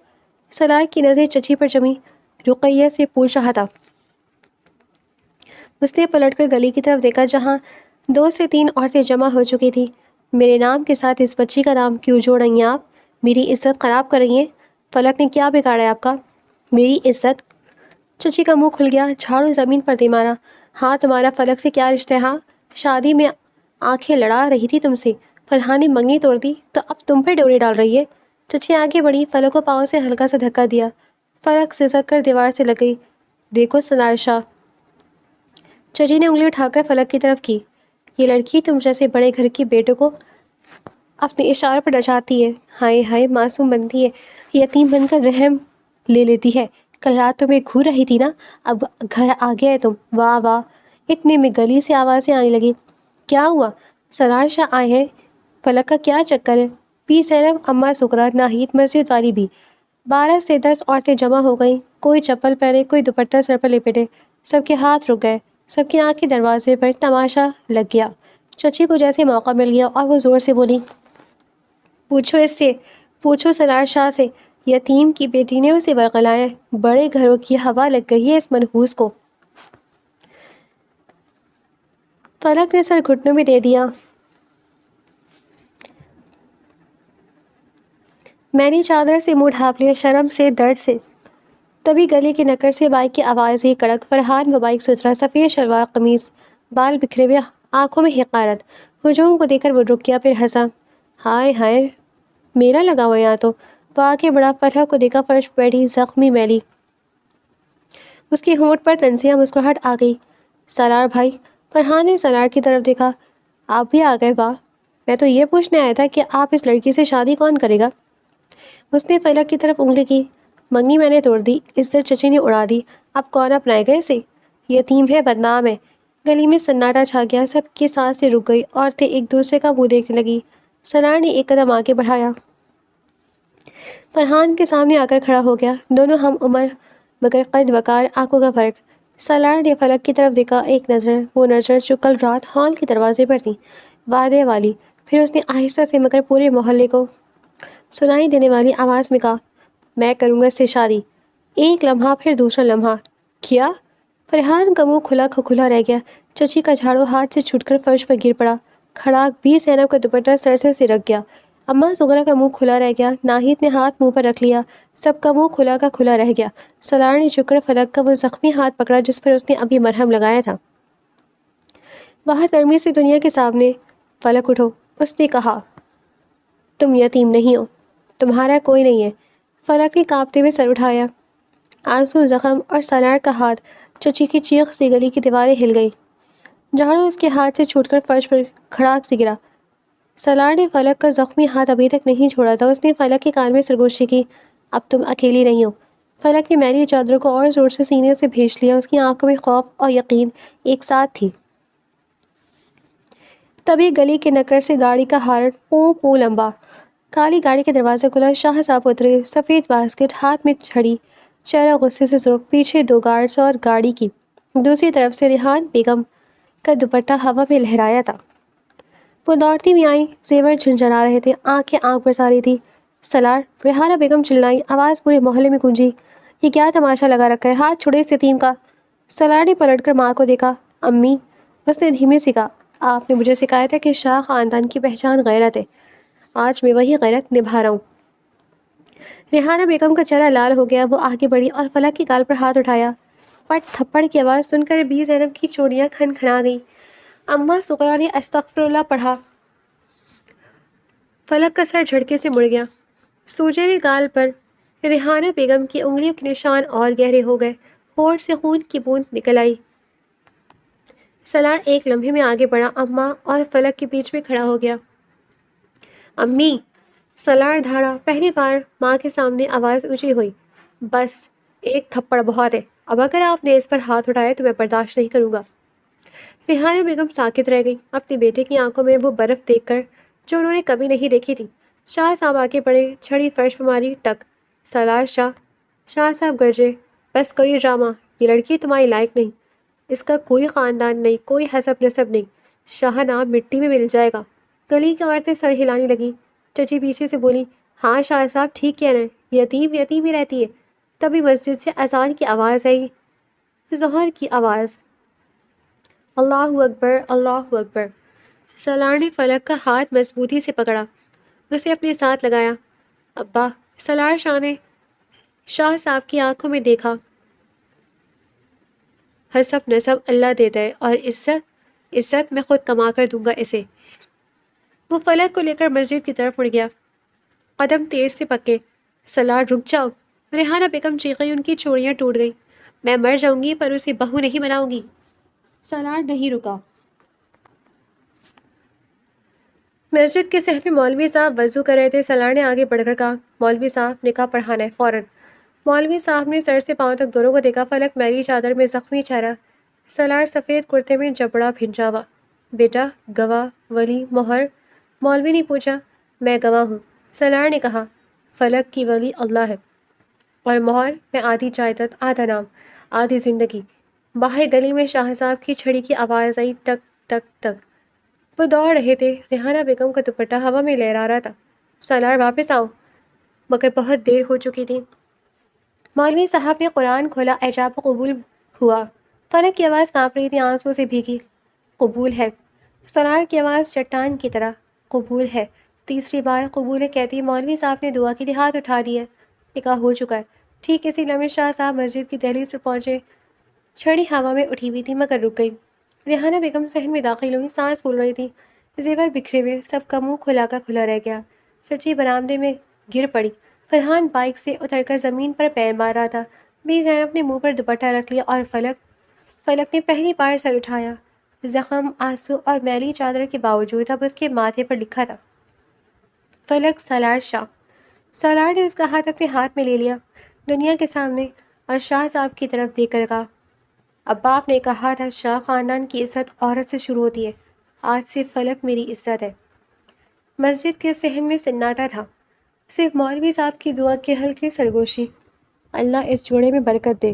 سالار کی نظریں چچی پر جمی۔ رقیہ سے پوچھ رہا تھا۔ اس نے پلٹ کر گلی کی طرف دیکھا جہاں 2 سے 3 عورتیں جمع ہو چکی تھیں۔ میرے نام کے ساتھ اس بچی کا نام کیوں جوڑ رہی ہیں آپ؟ میری عزت خراب کر رہی ہیں۔ فلک نے کیا بگاڑا ہے آپ کا؟ میری عزت؟ چچی کا منہ کھل گیا، جھاڑو زمین پر دے مارا۔ ہاں تمہارا فلک سے کیا رشتہ ہے؟ ہاں شادی میں آنکھیں لڑا رہی تھی تم سے، فلاں نے منگنی توڑ دی تو اب تم پہ ڈورے ڈال رہی ہے۔ چچی آگے بڑھی، فلک کو پاؤں سے ہلکا سا دھکا دیا، فلک سسک کر دیوار سے لگ گئی۔ دیکھو سالار شاہ، چچی نے انگلی اٹھا کر فلک کی طرف کی، یہ لڑکی تم جیسے بڑے گھر کے بیٹوں کو اپنے اشاروں پر نچاتی ہے، ہائے ہائے معصوم بنتی ہے، یتیم بن کر رحم لے لیتی ہے۔ کل رات تمہیں گھور رہی تھی نا، اب گھر آ گیا ہے تم، واہ واہ۔ اتنے میں گلی سے آوازیں آنے لگی، کیا ہوا؟ سالار شاہ آئے ہیں؟ فلک کا کیا چکر ہے؟ پی زینب، اماں سکرا، ناہید، مسجد والی بھی۔ 12 سے 10 عورتیں جمع ہو گئیں، کوئی چپل پہنے، کوئی دوپٹہ سر پر لپیٹے، سب کے ہاتھ رک گئے، سب کی آنکھیں دروازے پر۔ تماشا لگ گیا۔ چچی کو جیسے موقع مل گیا اور وہ زور سے بولی، پوچھو اس سے، پوچھو سالار شاہ سے، یتیم کی بیٹی نے اسے ورغلایا ہے، بڑے گھروں کی ہوا لگ گئی ہے اس منحوس کو۔ فلک نے سر گھٹنوں میں دے دیا۔ میں نے چادر سے منہ ڈھانپ لیا، شرم سے، درد سے۔ تبھی گلی کے نکڑ سے بائک کی آواز ہی کڑک، فرحان و بائک ستھرا، سفید شلوار قمیض، بال بکھرے ہوئے، آنکھوں میں حقارت۔ ہجوم کو دیکھ کر وہ رک گیا، پھر ہنسا، ہائے ہائے میلہ لگا ہوا یہاں تو۔ وہ آگے بڑھا، فلک کو دیکھا، فرش پر بیٹھی، زخمی میلی، اس کے ہونٹ پر تنزیہ مسکراہٹ آ گئی۔ سالار بھائی۔ فرحان نے سالار کی طرف دیکھا، آپ بھی آ گئے؟ واہ، میں تو یہ پوچھنے آیا تھا کہ آپ اس لڑکی سے شادی کون کرے گا؟ اس نے فلک کی طرف انگلی کی، منگنی میں نے توڑ دی، عزت چچی نے اڑا دی، اب کون اپنائے گا اسے؟ یتیم ہے، بدنام ہے۔ گلی میں سناٹا چھا گیا، سب کی سانسیں رک گئی، عورتیں ایک دوسرے کا منہ دیکھنے لگی۔ سالار نے ایک قدم آگے بڑھایا، فرحان کے سامنے آ کر کھڑا ہو گیا، دونوں ہم عمر مگر قد وقار، آنکھوں کا فرق۔ سالار نے فلک کی طرف دیکھا، ایک نظر، وہ نظر جو کل رات ہال کے دروازے پر تھی، وعدے والی۔ پھر اس نے آہستہ سے مگر پورے محلے کو سنائی دینے والی آواز میں کہا، میں کروں گا اس سے شادی۔ ایک لمحہ، پھر دوسرا لمحہ۔ کیا؟ فرحان کا منہ کھلا رہ گیا، چچی کا جھاڑو ہاتھ سے چھوٹ کر فرش پر گر پڑا، کھڑاک بھی زینب کا دوپٹہ سر سے سرک گیا، اماں سغرا کا منہ کھلا رہ گیا، ناہید نے ہاتھ منہ پر رکھ لیا، سب کا منہ کھلا رہ گیا۔ سالار نے جھک کر فلک کا وہ زخمی ہاتھ پکڑا جس پر اس نے ابھی مرہم لگایا تھا۔ بہت نرمی سے دنیا کے سامنے، فلک اٹھو، اس نے کہا، تم یتیم نہیں ہو، تمہارا کوئی نہیں ہے۔ فلک نے کانپتے ہوئے سر اٹھایا، آنسو، زخم اور سالار کا ہاتھ، چچی کی چیخ سے گلی کی دیواریں ہل گئیں، جھاڑو اس کے ہاتھ سے چھوٹ کر فرش پر کھڑاک سے گرا۔ سالار نے فلک کا زخمی ہاتھ ابھی تک نہیں چھوڑا تھا، اس نے فلک کے کان میں سرگوشی کی، اب تم اکیلی نہیں ہو۔ فلک نے میلی چادر کو اور زور سے سینے سے بھیج لیا، اس کی آنکھوں میں خوف اور یقین ایک ساتھ تھی۔ تبھی گلی کے نکر سے گاڑی کا ہارن پوں پوں لمبا، کالی گاڑی کا دروازہ کھلا، شاہ صاحب اترے، سفید باسکٹ، ہاتھ میں چھڑی، چہرہ غصے سے سرخ، پیچھے دو گارڈز اور گاڑی کی دوسری طرف سے ریحان بیگم کا دوپٹہ ہوا میں لہرایا تھا۔ وہ دوڑتی ہوئی آئیں، زیور جھنجھنا رہے تھے، آنکھیں آنکھ برسا رہی تھی۔ سالار! ریحانہ بیگم چلائی، آواز پورے محلے میں گونجی، یہ کیا تماشا لگا رکھا ہے، ہاتھ چھڑے اس یتیم کا۔ سالار نے پلٹ کر ماں کو دیکھا، امی، اس نے دھیمے سے کہا، آپ نے مجھے سکھایا تھا کہ شاہ خاندان کی پہچان غیرت ہے، آج میں وہی غیرت نبھا رہا ہوں۔ ریحانہ بیگم کا چہرہ لال ہو گیا، وہ آگے بڑھی اور فلک کی گال پر ہاتھ اٹھایا، پٹ تھپڑ کی آواز سن کر بی زینب کی چوڑیاں کھنکھنا گئیں۔ اماں سغرا نے استغفر اللہ پڑھا، فلک کا سر جھٹکے سے مڑ گیا، سوجے ہوئے گال پر ریحانہ بیگم کی انگلیوں کے نشان اور گہرے ہو گئے، ہونٹ سے خون کی بوند نکل آئی۔ سالار ایک لمحے میں آگے بڑھا، اماں اور فلک کے بیچ میں کھڑا ہو گیا۔ امی! سالار دھاڑا، پہلی بار ماں کے سامنے آواز اونچی ہوئی، بس ایک تھپڑ بہت ہے، اب اگر آپ نے اس پر ہاتھ اٹھایا تو میں برداشت نہیں کروں گا۔ ریحانہ بیگم ساکت رہ گئی، اپنے بیٹے کی آنکھوں میں وہ برف دیکھ کر جو انہوں نے کبھی نہیں دیکھی تھی۔ شاہ صاحب آگے بڑھے، چھڑی فرش پر ماری، ٹک۔ سالار شاہ صاحب گرجے، بس کرو یہ ڈرامہ، یہ لڑکی تمہاری لائق نہیں، اس کا کوئی خاندان نہیں، کوئی حسب نسب نہیں، شاہ نام مٹی میں مل جائے گا۔ گلی کی عورتیں سر ہلانے لگی، چچی پیچھے سے بولی، ہاں شاہ صاحب ٹھیک کہہ رہے ہیں، یتیم ہی رہتی ہے۔ تبھی مسجد سے اذان کی آواز آئی، ظہر کی آواز، اللہ اکبر، اللہ اکبر۔ سالار نے فلک کا ہاتھ مضبوطی سے پکڑا، اسے اپنے ساتھ لگایا۔ ابا! سالار شاہ نے شاہ صاحب کی آنکھوں میں دیکھا، حسب نسب اللہ دیتا ہے اور عزت میں خود کما کر دوں گا اسے۔ وہ فلک کو لے کر مسجد کی طرف مڑ گیا، قدم تیز سے پکے۔ سالار رک جاؤ، ریحانہ بیگم چیخیں، ان کی چوڑیاں ٹوٹ گئیں، میں مر جاؤں گی پر اسے بہو نہیں بناؤں گی۔ سالار نہیں رکا۔ مسجد کے صحن میں مولوی صاحب وضو کر رہے تھے، سالار نے آگے بڑھ کر کہا، مولوی صاحب نکاح پڑھانا ہے فوراً۔ مولوی صاحب نے سر سے پاؤں تک دونوں کو دیکھا، فلک میلی چادر میں زخمی چہرہ، سالار سفید کرتے میں جبڑا بھنجا ہوا۔ بیٹا گواہ، ولی، مہر؟ مولوی نے پوچھا۔ میں گواہ ہوں، سالار نے کہا، فلک کی ولی اللہ ہے، اور مہر؟ میں آدھی جائیداد، آدھا نام، آدھی زندگی۔ باہر گلی میں شاہ صاحب کی چھڑی کی آواز آئی، ٹک ٹک ٹک۔ وہ دوڑ رہے تھے، ریحانہ بیگم کا دوپٹہ ہوا میں لہرا رہا تھا۔ سالار واپس آؤ، مگر بہت دیر ہو چکی تھی۔ مولوی صاحب نے قرآن کھولا، ایجاب قبول ہوا۔ فلک کی آواز کانپ رہی تھی، آنسوں سے بھیگی، قبول ہے۔ سالار کی آواز چٹان کی طرح، قبول ہے۔ تیسری بار قبول ہے کہتی مولوی صاحب نے دعا کے لیے ہاتھ اٹھا دیا، نکاح ہو چکا ہے۔ ٹھیک اسی لمحے شاہ صاحب مسجد کی دہلیز پر پہنچے، چھڑی ہوا میں اٹھی ہوئی تھی مگر رک گئی۔ ریحانہ بیگم صحن میں داخل ہوئی، سانس پھول رہی تھی، زیور بکھرے ہوئے، سب کا منہ کھلا رہ گیا۔ چچی برآمدے میں گر پڑی، فرحان بائک سے اتر کر زمین پر پیر مار رہا تھا، بی زینب نے منہ پر دوپٹہ رکھ لیا، اور فلک نے پہلی بار سر اٹھایا، زخم، آنسو اور میلی چادر کے باوجود اب اس کے ماتھے پر لکھا تھا، فلک سالار شاہ۔ سالار نے اس کا ہاتھ اپنے ہاتھ میں لے لیا، دنیا کے سامنے، اور شاہ صاحب کی طرف دیکھ کر کہا، ابا آپ نے کہا تھا شاہ خاندان کی عزت عورت سے شروع ہوتی ہے، آج سے فلک میری عزت ہے۔ مسجد کے صحن میں سناٹا تھا، صرف مولوی صاحب کی دعا کی ہلکی سرگوشی۔ اللہ اس جوڑے میں برکت دے۔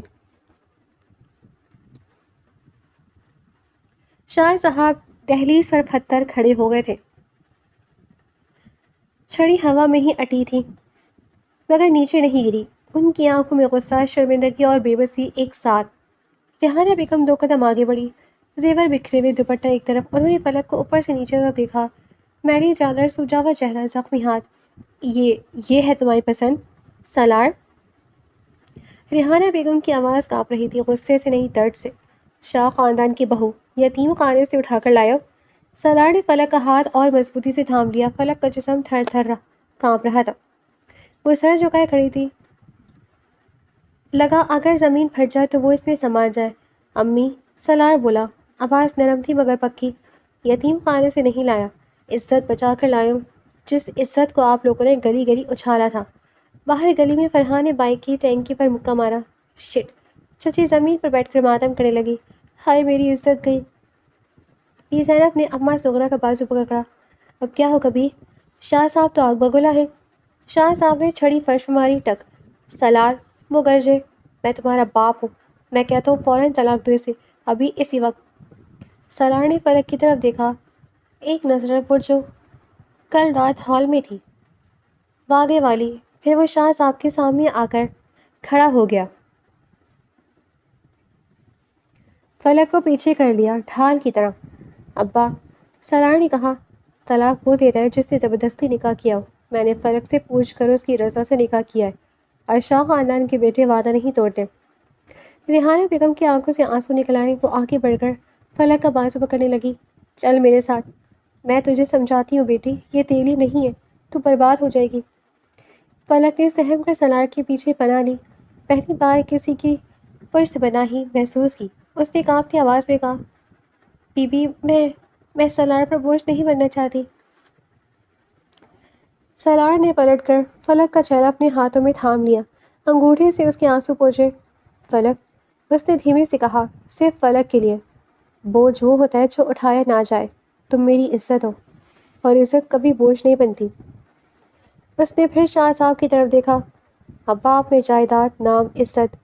شاہ صاحب دہلیز پر پتھر کھڑے ہو گئے تھے، چھڑی ہوا میں ہی اٹی تھی مگر نیچے نہیں گری۔ ان کی آنکھوں میں غصہ، شرمندگی اور بے بسی ایک ساتھ۔ ریحانہ بیگم 2 قدم آگے بڑھی، زیور بکھرے ہوئے دوپٹہ ایک طرف۔ انہوں نے فلک کو اوپر سے نیچے تک دیکھا، میلی چادر، سوجا ہوا چہرہ، زخمی ہاتھ۔ یہ ہے تمہاری پسند سالار؟ ریحانہ بیگم کی آواز کانپ رہی تھی، غصے سے نہیں درد سے۔ شاہ خاندان کی بہو یتیم خانے سے اٹھا کر لائے ہو؟ سالار نے فلک کا ہاتھ اور مضبوطی سے تھام لیا۔ فلک کا جسم تھر تھر کانپ رہا تھا، وہ سر جھکائے کھڑی تھی، لگا اگر زمین پھٹ جائے تو وہ اس میں سما جائے۔ امی، سالار بولا، آواز نرم تھی مگر پکی، یتیم خانے سے نہیں لایا، عزت بچا کر لایا ہوں، جس عزت کو آپ لوگوں نے گلی گلی اچھالا تھا۔ باہر گلی میں فرحان نے بائک کی ٹینکی پر مکہ مارا۔ شٹ! چچی زمین پر بیٹھ کر ماتم کرنے لگی، ہائے میری عزت گئی۔ بی زینب نے اماں صغرا کا بازو پکڑا۔ اب کیا ہو کبھی؟ شاہ صاحب تو آگ بگولا ہے۔ شاہ صاحب نے چھڑی فرش میں ماری، ٹک۔ سالار، وہ گرجے، میں تمہارا باپ ہوں، میں کہتا ہوں فوراً طلاق دو اسے، ابھی اسی وقت۔ سالار نے فلک کی طرف دیکھا، ایک نظر وہ جو کل رات ہال میں تھی، واگے والی، پھر وہ شاہ صاحب کے سامنے آ کر کھڑا ہو گیا۔ فلک کو پیچھے کر لیا، ڈھال کی طرح۔ ابا، سالار نے کہا، طلاق وہ دیتا ہے جس نے زبردستی نکاح کیا ہو۔ میں نے فلک سے پوچھ کر اس کی رضا سے نکاح کیا ہے، اور شاہ خاندان کے بیٹے وعدہ نہیں توڑتے۔ ریحانہ بیگم کی آنکھوں سے آنسو نکل آئے، وہ آگے بڑھ کر فلک کا بازو پکڑنے لگی۔ چل میرے ساتھ، میں تجھے سمجھاتی ہوں بیٹی، یہ تیلی نہیں ہے، تو برباد ہو جائے گی۔ فلک نے سہم کر سالار کے پیچھے پناہ لی، پہلی بار کسی کی پشت پناہی محسوس کی۔ اس نے کانپتی آواز میں کہا، بی بی، میں سالار پر بوجھ نہیں بننا چاہتی۔ سالار نے پلٹ کر فلک کا چہرہ اپنے ہاتھوں میں تھام لیا، انگوٹھے سے اس کے آنسو پوچھے۔ فلک، اس نے دھیمے سے کہا، صرف فلک کے لیے۔ بوجھ وہ ہوتا ہے جو اٹھایا نہ جائے، تم میری عزت ہو، اور عزت کبھی بوجھ نہیں بنتی۔ اس نے پھر شاہ صاحب کی طرف دیکھا۔ ابا، آپ نے جائیداد، نام، عزت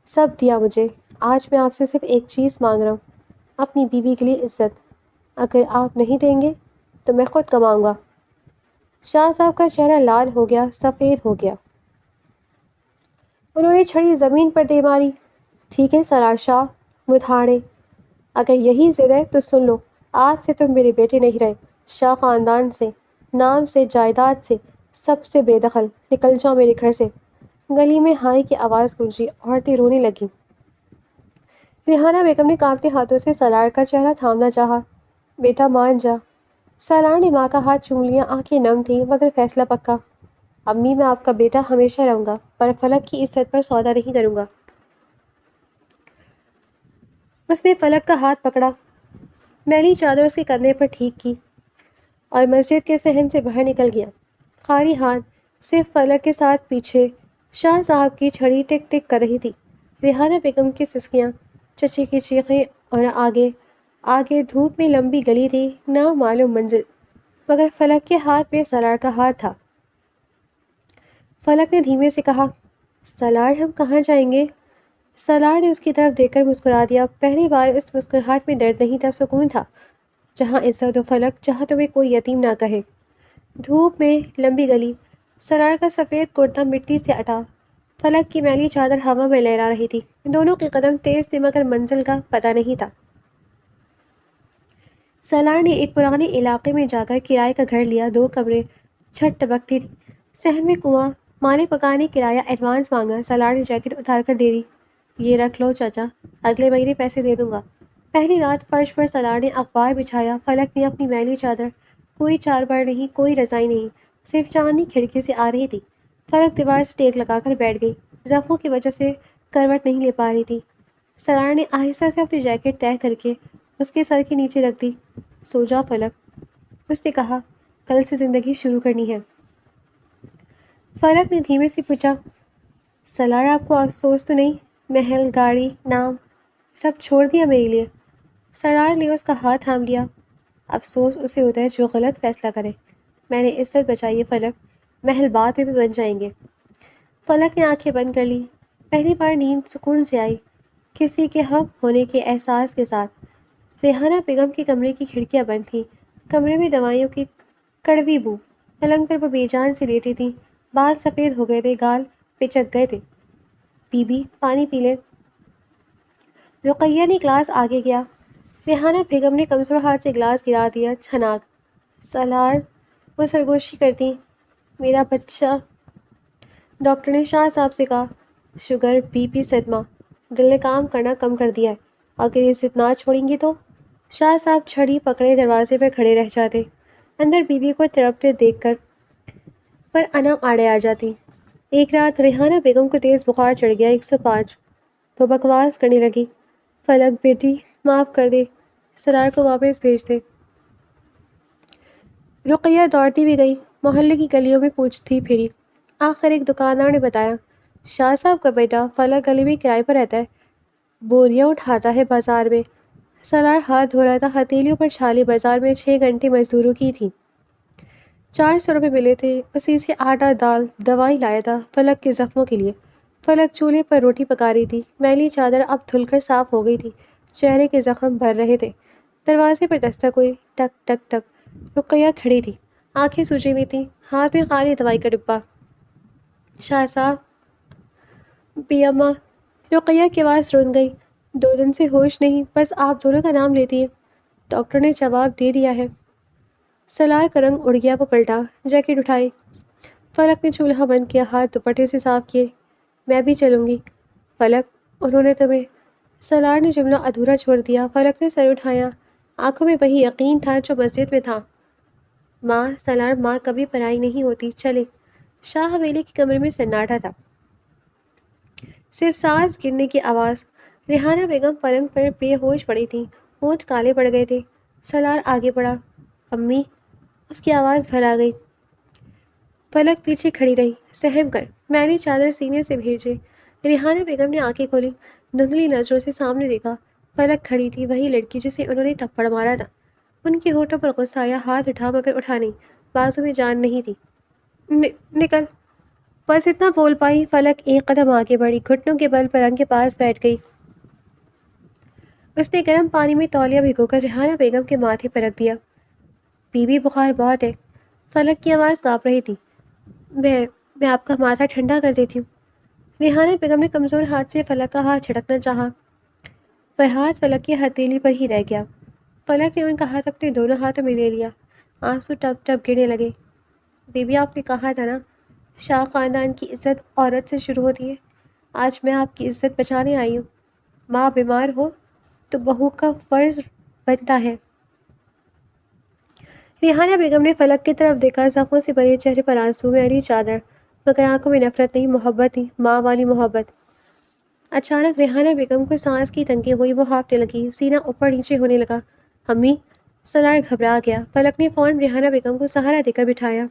سب دیا مجھے، آج میں آپ سے صرف ایک چیز مانگ رہا ہوں، اپنی بیوی کے لیے عزت۔ اگر آپ نہیں دیں گے تو میں خود کماؤں گا۔ شاہ صاحب کا چہرہ لال ہو گیا، سفید ہو گیا۔ انہوں نے چھڑی زمین پر دے ماری۔ ٹھیک ہے سالار شاہ، مدھاڑے، اگر یہی ضد ہے تو سن لو، آج سے تم میرے بیٹے نہیں رہے، شاہ خاندان سے، نام سے، جائیداد سے، سب سے بے دخل، نکل جاؤ میرے گھر سے۔ گلی میں ہائی کی آواز گونجی، عورتیں رونے لگیں۔ ریحانہ بیگم نے کانپتے ہاتھوں سے سالار کا چہرہ تھامنا چاہا۔ بیٹا مان جا۔ سالار نے ماں کا ہاتھ چوم لیا، آنکھیں نم تھیں مگر فیصلہ پکا۔ امی، میں آپ کا بیٹا ہمیشہ رہوں گا، پر فلک کی عزت پر سودا نہیں کروں گا۔ اس نے فلک کا ہاتھ پکڑا، میلی چادر اس کے کندھے پر ٹھیک کی، اور مسجد کے صحن سے باہر نکل گیا، خالی ہاتھ، صرف فلک کے ساتھ۔ پیچھے شاہ صاحب کی چھڑی ٹک ٹک کر رہی تھی، ریحانہ بیگم کی سسکیاں، چچی کی چیخیں، اور آگے دھوپ میں لمبی گلی تھی، نامعلوم منزل، مگر فلک کے ہاتھ میں سالار کا ہاتھ تھا۔ فلک نے دھیمے سے کہا، سالار، ہم کہاں جائیں گے؟ سالار نے اس کی طرف دیکھ کر مسکرا دیا، پہلی بار اس مسکراہٹ میں درد نہیں تھا، سکون تھا۔ جہاں عزت و فلک، جہاں تمہیں کوئی یتیم نہ کہے۔ دھوپ میں لمبی گلی، سالار کا سفید کرتا مٹی سے اٹا، فلک کی میلی چادر ہوا میں لہرا رہی تھی۔ دونوں کے قدم تیز تھے مگر منزل کا پتہ نہیں تھا۔ سالار نے ایک پرانے علاقے میں جا کر کرائے کا گھر لیا، 2 کمرے، چھت ٹپکتی تھی، صحن میں کنواں، ماں نے پکانے کرایہ ایڈوانس مانگا۔ سالار نے جیکٹ اتار کر دے دی۔ یہ رکھ لو چاچا، اگلے مہینے پیسے دے دوں گا۔ پہلی رات فرش پر سالار نے اخبار بچھایا، فلک نے اپنی میلی چادر، کوئی چارپائی نہیں، کوئی رضائی نہیں، صرف چاندنی کھڑکی سے آ رہی تھی۔ فلک دیوار سے ٹیک لگا کر بیٹھ گئی، زخموں کی وجہ سے کروٹ نہیں لے پا رہی تھی۔ سالار نے آہستہ سے اپنی جیکٹ طے کر کے اس کے سر کے نیچے رکھ دی۔ سو جا فلک، اس نے کہا، کل سے زندگی شروع کرنی ہے۔ فلک نے دھیمے سے پوچھا، سالار، آپ کو افسوس تو نہیں؟ محل، گاڑی، نام، سب چھوڑ دیا میرے لیے؟ سرار نے اس کا ہاتھ تھام لیا۔ افسوس اسے ہوتا ہے جو غلط فیصلہ کرے۔ میں نے عزت بچائی ہے فلک، محل بعد میں بھی بن جائیں گے۔ فلک نے آنکھیں بند کر لی۔ پہلی بار نیند سکون سے آئی، کسی کے ہم ہونے کے احساس کے ساتھ۔ ریحانہ بیگم کے کمرے کی کھڑکیاں بند تھیں، کمرے میں دوائیوں کی کڑوی بو۔ پلنگ پر وہ بے جان سے لیٹی تھی، بال سفید ہو گئے تھے، گال پچک گئے تھے۔ بی بی پانی پی لے۔ رقیہ نے گلاس آگے کیا۔ ریحانہ بیگم نے کمزور ہاتھ سے گلاس گرا دیا۔ چھناک سالار وہ سرگوشی کرتی۔ میرا بچہ، ڈاکٹر نے شاہ صاحب سے کہا، شوگر، بی پی، صدمہ، دل نے کام کرنا کم کر دیا ہے، اگر یہ ضد نہ چھوڑیں گی تو۔ شاہ صاحب چھڑی پکڑے دروازے پر کھڑے رہ جاتے، اندر بیوی کو تڑپتے دیکھ کر پر انا آڑے آ جاتی۔ ایک رات ریحانہ بیگم کو تیز بخار چڑھ گیا، 105۔ تو بکواس کرنے لگی، فلک بیٹی معاف کر دے، سرار کو واپس بھیج دے۔ رقیہ دوڑتی بھی گئی، محلے کی گلیوں میں پوچھتی پھری۔ آخر ایک دکاندار نے بتایا، شاہ صاحب کا بیٹا فلک گلی میں کرائے پر رہتا ہے، بوریاں اٹھاتا ہے بازار میں۔ سالار ہاتھ دھو رہا تھا، ہتھیلیوں پر چھالے۔ بازار میں 6 گھنٹے مزدوروں کی تھی، 400 روپے ملے تھے، اسی سے آٹا، دال، دوائی لایا تھا فلک کے زخموں کے لیے۔ فلک چولہے پر روٹی پکا رہی تھی، میلی چادر اب دھل کر صاف ہو گئی تھی، چہرے کے زخم بھر رہے تھے۔ دروازے پر دستک ہوئی، ٹک ٹک ٹک۔ رقیہ کھڑی تھی، آنکھیں سوجی ہوئی تھیں، ہاتھ میں خالی دوائی کا ڈبہ۔ شاہ صاحب، پی اماں۔ رقیہ کی آواز رن گئی، 2 دن سے ہوش نہیں، بس آپ دونوں کا نام لیتی ہے۔ ڈاکٹر نے جواب دے دیا ہے۔ سالار کا رنگ اڑ گیا، وہ پلٹا، جیکٹ اٹھائی۔ فلک نے چولہا بند کیا، ہاتھ دوپٹے سے صاف کیے۔ میں بھی چلوں گی۔ فلک، انہوں نے تمہیں… سالار نے جملہ ادھورا چھوڑ دیا۔ فلک نے سر اٹھایا، آنکھوں میں وہی یقین تھا جو مسجد میں تھا۔ ماں، سالار، ماں کبھی پرائی نہیں ہوتی، چلے۔ شاہ حویلی کے کمرے میں سناٹا تھا، صرف سانس گرنے کی آواز۔ ریحانہ بیگم پلنگ پر بے ہوش پڑی تھی، ہونٹ کالے پڑ گئے تھے۔ سالار آگے بڑھا، امی، اس کی آواز بھر آ گئی۔ فلک پیچھے کھڑی رہی، سہم کر، میلی چادر سینے سے بھیجے۔ ریحانہ بیگم نے آنکھیں کھولی، دھندلی نظروں سے سامنے دیکھا۔ فلک کھڑی تھی، وہی لڑکی جسے انہوں نے تھپڑ مارا تھا۔ ان کے ہونٹوں پر غصہ آیا، ہاتھ اٹھا مگر اٹھا نہیں، بازو میں جان نہیں تھی۔ نکل، بس اتنا بول پائی۔ فلک ایک قدم آگے بڑھی، گھٹنوں کے بل پلنگ کے پاس بیٹھ گئی۔ اس نے گرم پانی میں تولیہ بھگو کر ریحانہ بیگم کے ماتھے پر رکھ دیا۔ بی بی، بخار بہت ہے۔ فلک کی آواز کانپ رہی تھی۔ میں آپ کا ماتھا ٹھنڈا کر دیتی ہوں۔ ریحانہ بیگم نے کمزور ہاتھ سے فلک کا ہاتھ چھڑکنا چاہا، پر ہاتھ فلک کی ہتھیلی پر ہی رہ گیا۔ فلک نے ان کا ہاتھ اپنے دونوں ہاتھوں میں لے لیا، آنسو ٹپ ٹپ گرنے لگے۔ بی بی، آپ نے کہا تھا نا، شاہ خاندان کی عزت عورت سے شروع ہوتی ہے۔ آج میں آپ کی عزت بچانے آئی ہوں۔ ماں بیمار ہو تو بہو کا فرض بنتا ہے۔ ریحانہ بیگم نے فلک کی طرف دیکھا، زخموں سے بھرے چہرے پر آنسو، میلی چادر، مگر آنکھوں میں نفرت نہیں، محبت تھی، ماں والی محبت۔ اچانک ریحانہ بیگم کو سانس کی تنگی ہوئی، وہ ہانپنے لگی، سینہ اوپر نیچے ہونے لگا۔ امی، سالار گھبرا گیا۔ فلک نے فوراً ریحانہ بیگم کو سہارا دے کر بٹھایا،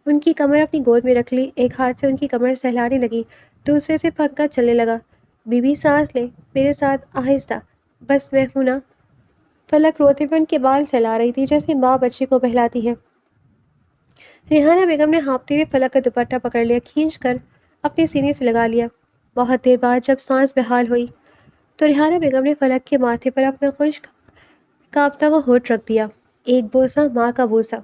ان کی کمر اپنی گود میں رکھ لی، ایک ہاتھ سے ان کی کمر سہلانے لگی، دوسرے سے پنکھا چلنے لگا۔ بی بی، سانس لے، میرے ساتھ، آہستہ، بس میں ہوں نا۔ فلک روتے ہوئے ان کے بال سہلا رہی تھی، جیسے ماں بچے کو بہلاتی ہے۔ ریحانہ بیگم نے ہانپتے ہوئے فلک کا دوپٹہ پکڑ لیا، کھینچ کر اپنے سینے سے لگا لیا۔ بہت دیر بعد جب سانس بحال ہوئی تو ریحانہ بیگم نے فلک کے ماتھے پر اپنا خشک کانپتا وہ ہونٹ رکھ دیا، ایک بوسہ، ماں کا بوسہ۔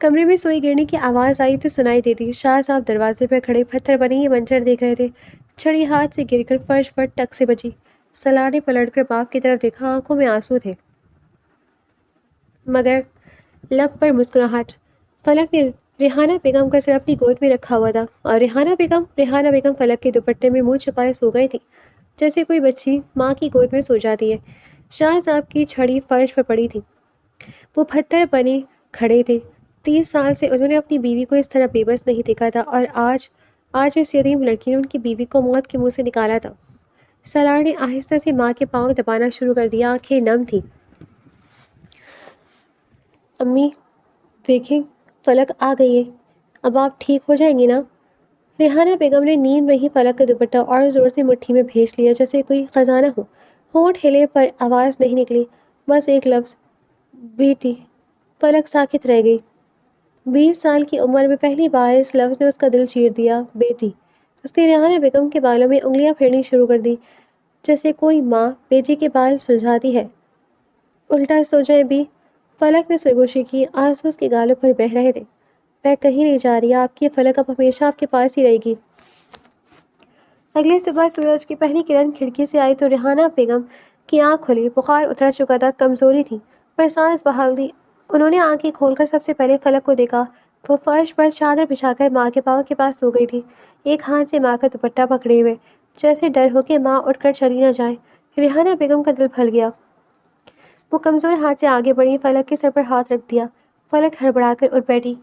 کمرے میں سوئی گرنے کی آواز آئی تو سنائی دیتی۔ شاہ صاحب دروازے پر کھڑے پتھر بنے یہ منظر دیکھ رہے تھے، چھڑی ہاتھ سے گر کر فرش پر ٹک سے بجی۔ سالار نے پلٹ کر باپ کی طرف دیکھا، آنکھوں میں آنسو تھے مگر لب پر مسکراہٹ۔ فلک نے ریحانہ بیگم کا سر اپنی گود میں رکھا ہوا تھا، اور ریحانہ بیگم فلک کے دوپٹے میں منہ چھپائے سو گئی تھی، جیسے کوئی بچی ماں کی گود میں سو جاتی ہے۔ شاہ صاحب کی چھڑی فرش پر پڑی تھی، وہ پتھر بنے کھڑے تھے۔ 30 سال سے انہوں نے اپنی بیوی کو اس طرح بے بس نہیں دیکھا تھا، اور آج اس یتیم لڑکی نے ان کی بیوی کو موت کے منہ سے نکالا تھا۔ سالار نے آہستہ سے ماں کے پاؤں دبانا شروع کر دیا، آنکھیں نم تھیں۔ امی، دیکھیں، فلک آ گئی ہے، اب آپ ٹھیک ہو جائیں گی نا؟ ریحانہ بیگم نے نیند میں ہی فلک کا دوپٹہ اور زور سے مٹھی میں بھیج لیا جیسے کوئی خزانہ ہو۔ ہونٹ ہلے پر آواز نہیں نکلی، بس ایک لفظ، بیٹی۔ فلک ساکت رہ گئی۔ 20 سال کی عمر میں پہلی بار اس لفظ نے اس کا دل چیر دیا، بیٹی۔ اس نے ریحانہ بیگم کے بالوں میں انگلیاں پھیرنی شروع کر دی، جیسے کوئی ماں بیٹی کے بال سلجھاتی ہے۔ الٹا سو جائیں بھی، فلک نے سرگوشی کی، آنسو اس کے گالوں پر بہہ رہے تھے۔ میں کہیں نہیں جا رہی، آپ کی فلک اب ہمیشہ آپ کے پاس ہی رہے گی۔ اگلی صبح سورج کی پہلی کرن کھڑکی سے آئی تو ریحانہ بیگم کی آنکھ کھلی، بخار اتر چکا تھا، کمزوری تھی، پر سانس بحال تھی۔ انہوں نے آنکھیں کھول کر سب سے پہلے فلک کو دیکھا۔ وہ فرش پر چادر بچھا کر ماں کے پاؤں کے پاس سو گئی تھی، ایک ہاتھ سے ماں کا دوپٹہ پکڑے ہوئے، جیسے ڈر ہو کہ ماں اٹھ کر چلی نہ جائے۔ ریحانہ بیگم کا دل پھل گیا۔ وہ کمزور ہاتھ سے آگے بڑھی، فلک کے سر پر ہاتھ رکھ دیا۔ فلک ہڑبڑا کر اٹھ بیٹھی۔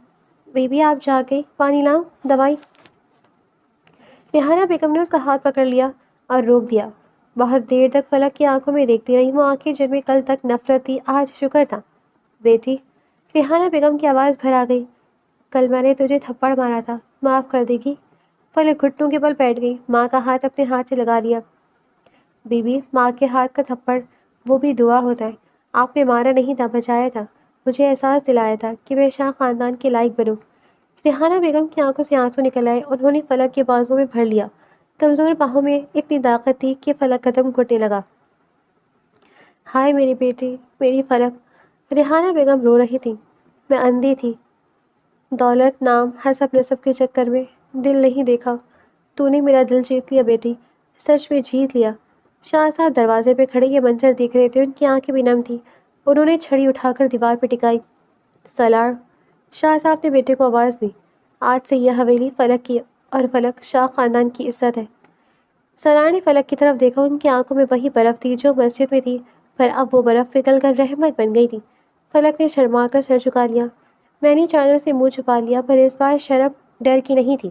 بیبی آپ جاگ گئی، پانی لاؤں، دوائی؟ ریحانہ بیگم نے اس کا ہاتھ پکڑ لیا اور روک دیا۔ بہت دیر تک فلک کی آنکھوں میں دیکھتی رہی، وہ آنکھیں جن میں کل تک نفرت تھی آج شکر تھا۔ بیٹی، ریحانہ بیگم کی آواز بھر آ گئی، کل میں نے تجھے تھپڑ مارا تھا، معاف کر دے گی؟ فلک گھٹنوں کے بل بیٹھ گئی، ماں کا ہاتھ اپنے ہاتھ سے لگا لیا۔ بیبی، ماں کے ہاتھ کا تھپڑ وہ بھی دعا ہوتا ہے، آپ نے مارا نہیں تھا، بچایا تھا، مجھے احساس دلایا تھا کہ میں شاہ خاندان کے لائق بنوں۔ ریحانہ بیگم کی آنکھوں سے آنسو نکل آئے، انہوں نے فلک کے بازو میں بھر لیا۔ کمزور باہوں میں اتنی طاقت تھی کہ فلک قدم گھٹنے لگا۔ ہائے میری بیٹی، میری فلک۔ ریحانہ بیگم رو رہی تھی۔ میں اندھی تھی، دولت، نام، حسب نسب کے چکر میں دل نہیں دیکھا۔ تو نے میرا دل جیت لیا بیٹی، سچ میں جیت لیا۔ شاہ صاحب دروازے پہ کھڑے یہ منظر دیکھ رہے تھے، ان کی آنکھیں بھی نم تھیں۔ انہوں نے چھڑی اٹھا کر دیوار پہ ٹکائی۔ سالار، شاہ صاحب نے بیٹے کو آواز دی، آج سے یہ حویلی فلک کی اور فلک شاہ خاندان کی عزت ہے۔ سالار نے فلک کی طرف دیکھا، ان کی آنکھوں میں وہی برف تھی جو مسجد میں تھی، پر اب وہ برف پگھل کر رحمت بن گئی تھی۔ فلک نے شرما کر سر جھکا لیا۔ میں نے چادر سے منہ چھپا لیا، پر اس بار شرم ڈر کی نہیں تھی،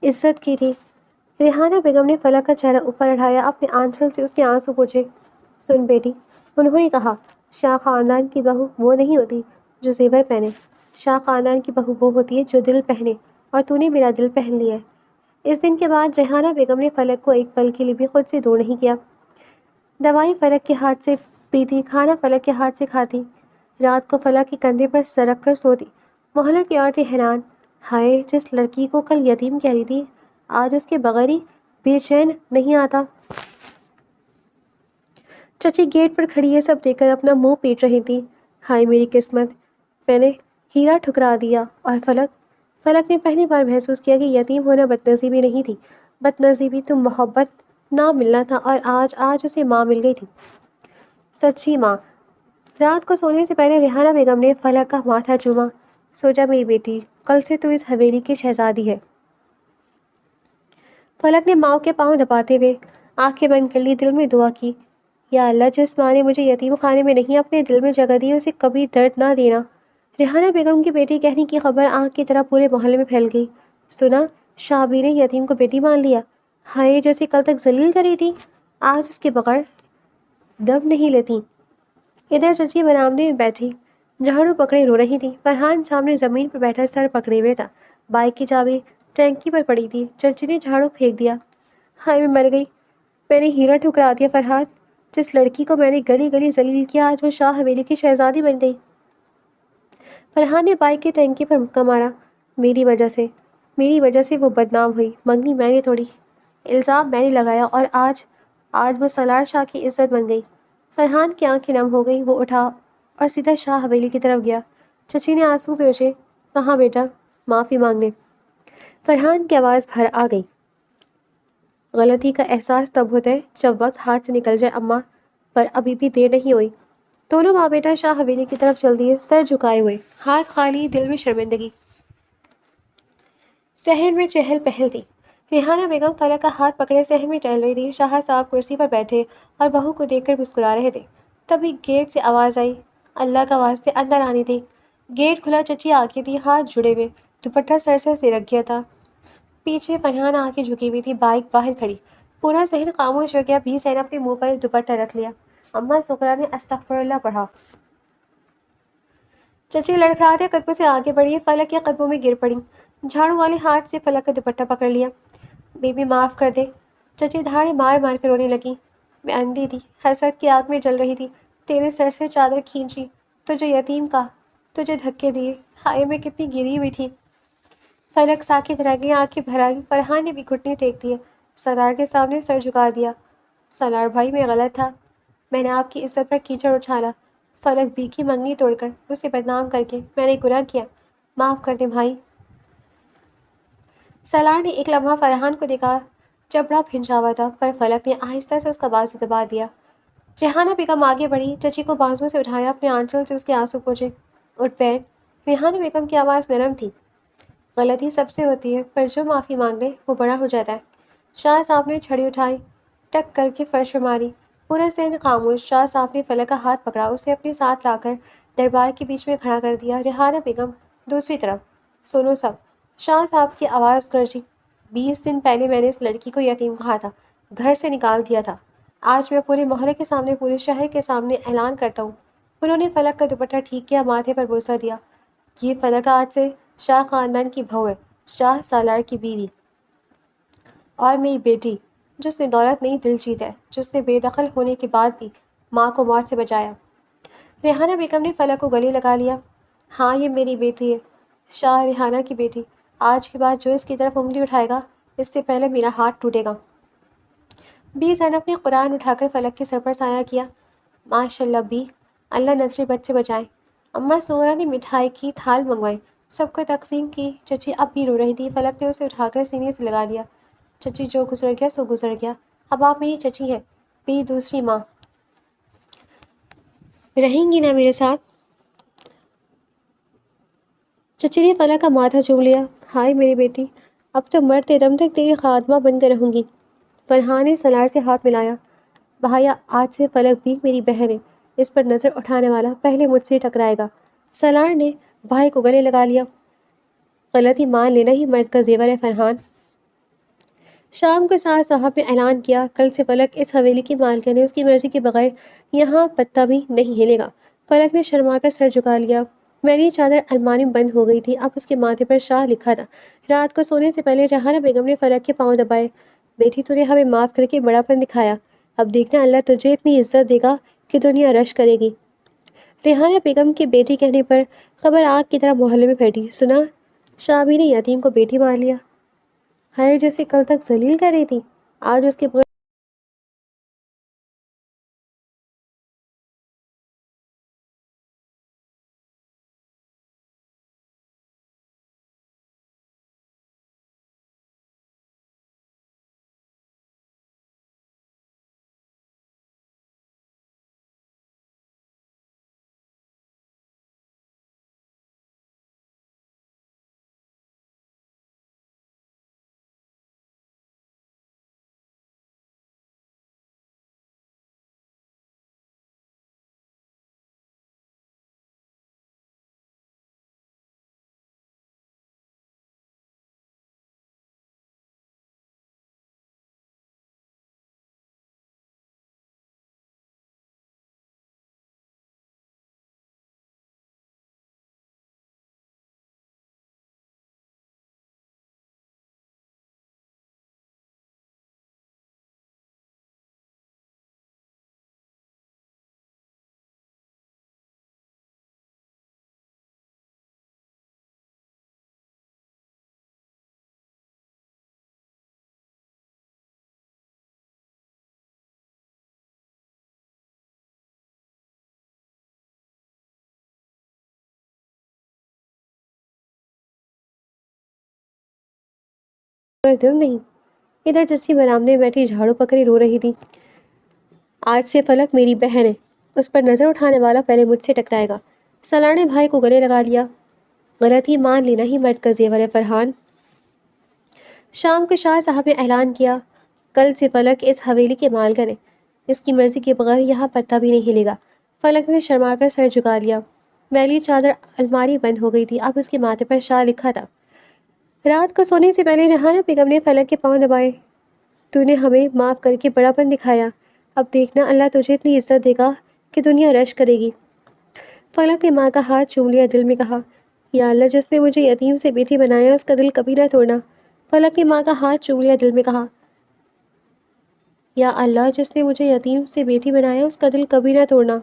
عزت کی تھی۔ ریحانہ بیگم نے فلک کا چہرہ اوپر اٹھایا، اپنے آنچل سے اس کے آنسو پوچھے۔ سن بیٹی، انہوں نے کہا، شاہ خاندان کی بہو وہ نہیں ہوتی جو زیور پہنے، شاہ خاندان کی بہو وہ ہوتی ہے جو دل پہنے، اور تو نے میرا دل پہن لیا ہے۔ اس دن کے بعد ریحانہ بیگم نے فلک کو ایک پل کے لیے بھی خود سے دور نہیں کیا۔ دوائی فلک کے ہاتھ سے پیتی، کھانا فلک کے ہاتھ سے کھاتی، رات کو فلک کے کندھے پر سر رکھ کر سوتی۔ محلہ کی عورتیں حیران، ہائے جس لڑکی کو کل یتیم کہہ رہی تھی، آج اس کے بغیر ہی بے چین نہیں آتا۔ چچی گیٹ پر کھڑی یہ سب دیکھ کر اپنا منہ پیٹ رہی تھی۔ ہائے میری قسمت، میں نے ہیرا ٹھکرا دیا۔ اور فلک نے پہلی بار محسوس کیا کہ یتیم ہونا بدنصیبی نہیں تھی، بدنصیبی تو محبت نہ ملنا تھا، اور آج اسے ماں مل گئی تھی، سچی ماں۔ رات کو سونے سے پہلے ریحانہ بیگم نے فلک کا ماتھا چوما۔ سو جا میری بیٹی، کل سے تو اس حویلی کی شہزادی ہے۔ فلک نے ماں کے پاؤں دباتے ہوئے آنکھیں بند کر لی، دل میں دعا کی، یا اللہ جس ماں نے مجھے یتیم خانے میں نہیں اپنے دل میں جگہ دی، اسے کبھی درد نہ دینا۔ ریحانہ بیگم کی بیٹی کہنے کی خبر آنکھ کی طرح پورے محلے میں پھیل گئی۔ سنا، شابی نے یتیم کو بیٹی مان لیا۔ ہائے جیسے کل تک ذلیل کری تھی، آج اس کے بغیر دم نہیں لیتی۔ ادھر چچی برآمدے میں بیٹھی جھاڑو پکڑے رو رہی تھی، فرحان سامنے زمین پر بیٹھا سر پکڑے ہوئے تھا، بائک کی چابی ٹینکی پر پڑی تھی۔ چچی نے جھاڑو پھینک دیا۔ ہائے میں مر گئی، میں نے ہیرا ٹھکرا دیا فرحان، جس لڑکی کو میں نے گلی گلی ذلیل کیا آج وہ شاہ حویلی کی شہزادی بن گئی۔ فرحان نے بائک کی ٹینکی پر مکہ مارا، میری وجہ سے وہ بدنام ہوئی، منگنی میں نے توڑی، الزام میں نے لگایا، اور آج وہ سالار شاہ کی عزت بن گئی۔ فرحان کی آنکھیں نم ہو گئی، وہ اٹھا اور سیدھا شاہ حویلی کی طرف گیا۔ چچی نے آنسو پوچھے، کہاں بیٹا؟ معافی مانگنے۔ فرحان کی آواز بھر آ گئی، غلطی کا احساس تب ہوتا ہے جب وقت ہاتھ سے نکل جائے اماں، پر ابھی بھی دیر نہیں ہوئی۔ دونوں ماں بیٹا شاہ حویلی کی طرف چل دیے، سر جھکائے ہوئے، ہاتھ خالی، دل میں شرمندگی۔ صحن میں چہل پہل تھی۔ ریحانہ بیگم فلک کا ہاتھ پکڑے صحن میں چل رہی تھی، شاہ صاحب کرسی پر بیٹھے اور بہو کو دیکھ کر مسکرا رہے تھے۔ تبھی گیٹ سے آواز آئی، اللہ کا واسطے اندر آنی تھی۔ گیٹ کھلا، چچی آگے تھی، ہاتھ جڑے ہوئے، دوپٹہ سر سے سرک گیا تھا، پیچھے فرحان آنکھیں جھکی ہوئی تھی، بائک باہر کھڑی۔ پورا صحن خاموش ہو گیا، بھی سین اپنے منہ پر دوپٹہ رکھ لیا۔ اماں سکرا نے استغفراللہ پڑھا۔ چچی لڑکھڑاتے قدموں سے آگے بڑھی، فلک کے قدموں میں گر پڑی۔ جھاڑو والے ہاتھ سے فلک کا دوپٹہ پکڑ لیا۔ بیبی معاف کر دے۔ چچی دھاڑی مار مار کے رونے لگی۔ میں اندھی تھی، حسد کی آگ میں جل رہی تھی۔ تیرے سر سے چادر کھینچی، تجھے یتیم کہا، تجھے دھکے دیے، ہائے میں کتنی گری ہوئی تھی۔ فلک ساکت رہ گئی، آنکھیں بھر آئیں۔ فرحان نے بھی گھٹنے ٹیک دیے، سالار کے سامنے سر جھکا دیا۔ سالار بھائی میں غلط تھا، میں نے آپ کی عزت پر کیچڑ اچھالا۔ فلک بھیکی منگنی توڑ کر اسے بدنام کر کے میں نے گناہ کیا، معاف کر دے بھائی۔ سالار نے ایک لمحہ فرحان کو دیکھا، چپڑا بھنجا ہوا تھا، پر فلک نے آہستہ سے اس کا بازو دبا دیا۔ ریحانہ بیگم آگے بڑھی، چچی کو بازو سے اٹھایا، اپنے آنچل سے اس کے آنسو پوچھے۔ اٹھ بہن۔ ریحانہ بیگم کی آواز نرم تھی۔ غلطی سب سے ہوتی ہے، پر جو معافی مانگ لے وہ بڑا ہو جاتا ہے۔ شاہ صاحب نے چھڑی اٹھائی، ٹک کر کے فرش پہ ماری۔ پورا صحن خاموش۔ شاہ صاحب نے فلک کا ہاتھ پکڑا، اسے اپنے ساتھ لا کر دربار کے بیچ میں کھڑا کر دیا۔ ریحانہ بیگم دوسری طرف۔ سنو سب۔ شاہ صاحب کی آواز گرجی۔ 20 دن پہلے میں نے اس لڑکی کو یتیم کہا تھا، گھر سے نکال دیا تھا۔ آج میں پورے محلے کے سامنے، پورے شہر کے سامنے اعلان کرتا ہوں۔ انہوں نے فلک کا دوپٹہ ٹھیک کیا، ماتھے پر بوسہ دیا۔ یہ فلک آج سے شاہ خاندان کی بہو ہے، شاہ سالار کی بیوی، اور میری بیٹی، جس نے دولت نہیں دل جیتا ہے، جس نے بے دخل ہونے کے بعد بھی ماں کو موت سے بچایا۔ ریحانہ بیگم نے فلک کو گلے لگا لیا۔ ہاں یہ میری بیٹی ہے، شاہ ریحانہ کی بیٹی۔ آج کے بعد جو اس کی طرف انگلی اٹھائے گا، اس سے پہلے میرا ہاتھ ٹوٹے گا۔ بی زینب نے قرآن اٹھا کر فلک کے سر پر سایہ کیا۔ ماشاء اللہ بی، اللہ نظر بد سے بچائے۔ اماں سغرا نے مٹھائی کی تھال منگوائی، سب کو تقسیم کی۔ چچی اب بھی رو رہی تھی، فلک نے اسے اٹھا کر سینے سے لگا لیا۔ چچی جو گزر گیا سو گزر گیا، اب آپ میری چچی ہیں، میری دوسری ماں، رہیں گی نا میرے ساتھ؟ چچی نے فلک کا ماتھا چوم لیا۔ ہائے میری بیٹی، اب تو مرتے دم تک تیری خادمہ بن کر رہوں گی۔ فرحان نے سالار سے ہاتھ ملایا۔ بھایا آج سے فلک بھی میری بہن ہے، اس پر نظر اٹھانے والا پہلے مجھ سے ٹکرائے گا۔ سالار نے بھائی کو گلے لگا لیا۔ غلطی مان لینا ہی مرد کا زیور ہے فرحان۔ شام کو شاہ صاحب نے اعلان کیا، کل سے فلک اس حویلی کی مالکن ہے، اس کی مرضی کے بغیر یہاں پتا بھی نہیں ہلے گا۔ فلک نے شرما کر سر جھکا لیا۔ میری چادر الماری میں بند ہو گئی تھی، اب اس کے ماتھے پر شاہ لکھا تھا۔ رات کو سونے سے پہلے ریحانہ بیگم نے فلک کے پاؤں دبائے۔ بیٹی تو نے ہمیں معاف کر کے بڑا پن دکھایا، اب دیکھنا اللہ تجھے اتنی عزت دے گا کہ دنیا رش کرے گی۔ ریحانہ بیگم کی بیٹی کہنے پر خبر آگ کی طرح محلے میں پھیلی۔ سنا، شاہ بھی نے یتیم کو بیٹی مان لیا۔ ہائے جیسے کل تک ذلیل کر رہی تھی، آج اس کے دم نہیں۔ ادھر چچی برآمدے میں بیٹھی جھاڑو پکڑی رو رہی تھی۔ آج سے فلک میری بہن ہے، اس پر نظر اٹھانے والا پہلے مجھ سے ٹکرائے گا۔ سالار نے بھائی کو گلے لگا لیا۔ غلطی مان لینا ہی مرد کا زیور ہے فرحان۔ شام کو شاہ صاحب نے اعلان کیا، کل سے فلک اس حویلی کے مالکن ہے، اس کی مرضی کے بغیر یہاں پتا بھی نہیں ہلے گا۔ فلک نے شرما کر سر جھکا لیا۔ میلی چادر الماری بند ہو گئی تھی، اب اس کے ماتھے پر شاہ لکھا تھا۔ رات کو سونے سے پہلے ریحانہ بیگم نے فلک کے پاؤں دبائے۔ تو نے ہمیں معاف کر کے بڑا پن دکھایا، اب دیکھنا اللہ تجھے اتنی عزت دے گا کہ دنیا رش کرے گی۔ فلک نے ماں کا ہاتھ چوم لیا، دل میں کہا، یا اللہ جس نے مجھے یتیم سے بیٹی بنایا اس کا دل کبھی نہ توڑنا۔ فلک نے ماں کا ہاتھ چوم لیا، دل میں کہا، یا اللہ جس نے مجھے یتیم سے بیٹی بنایا اس کا دل کبھی نہ توڑنا۔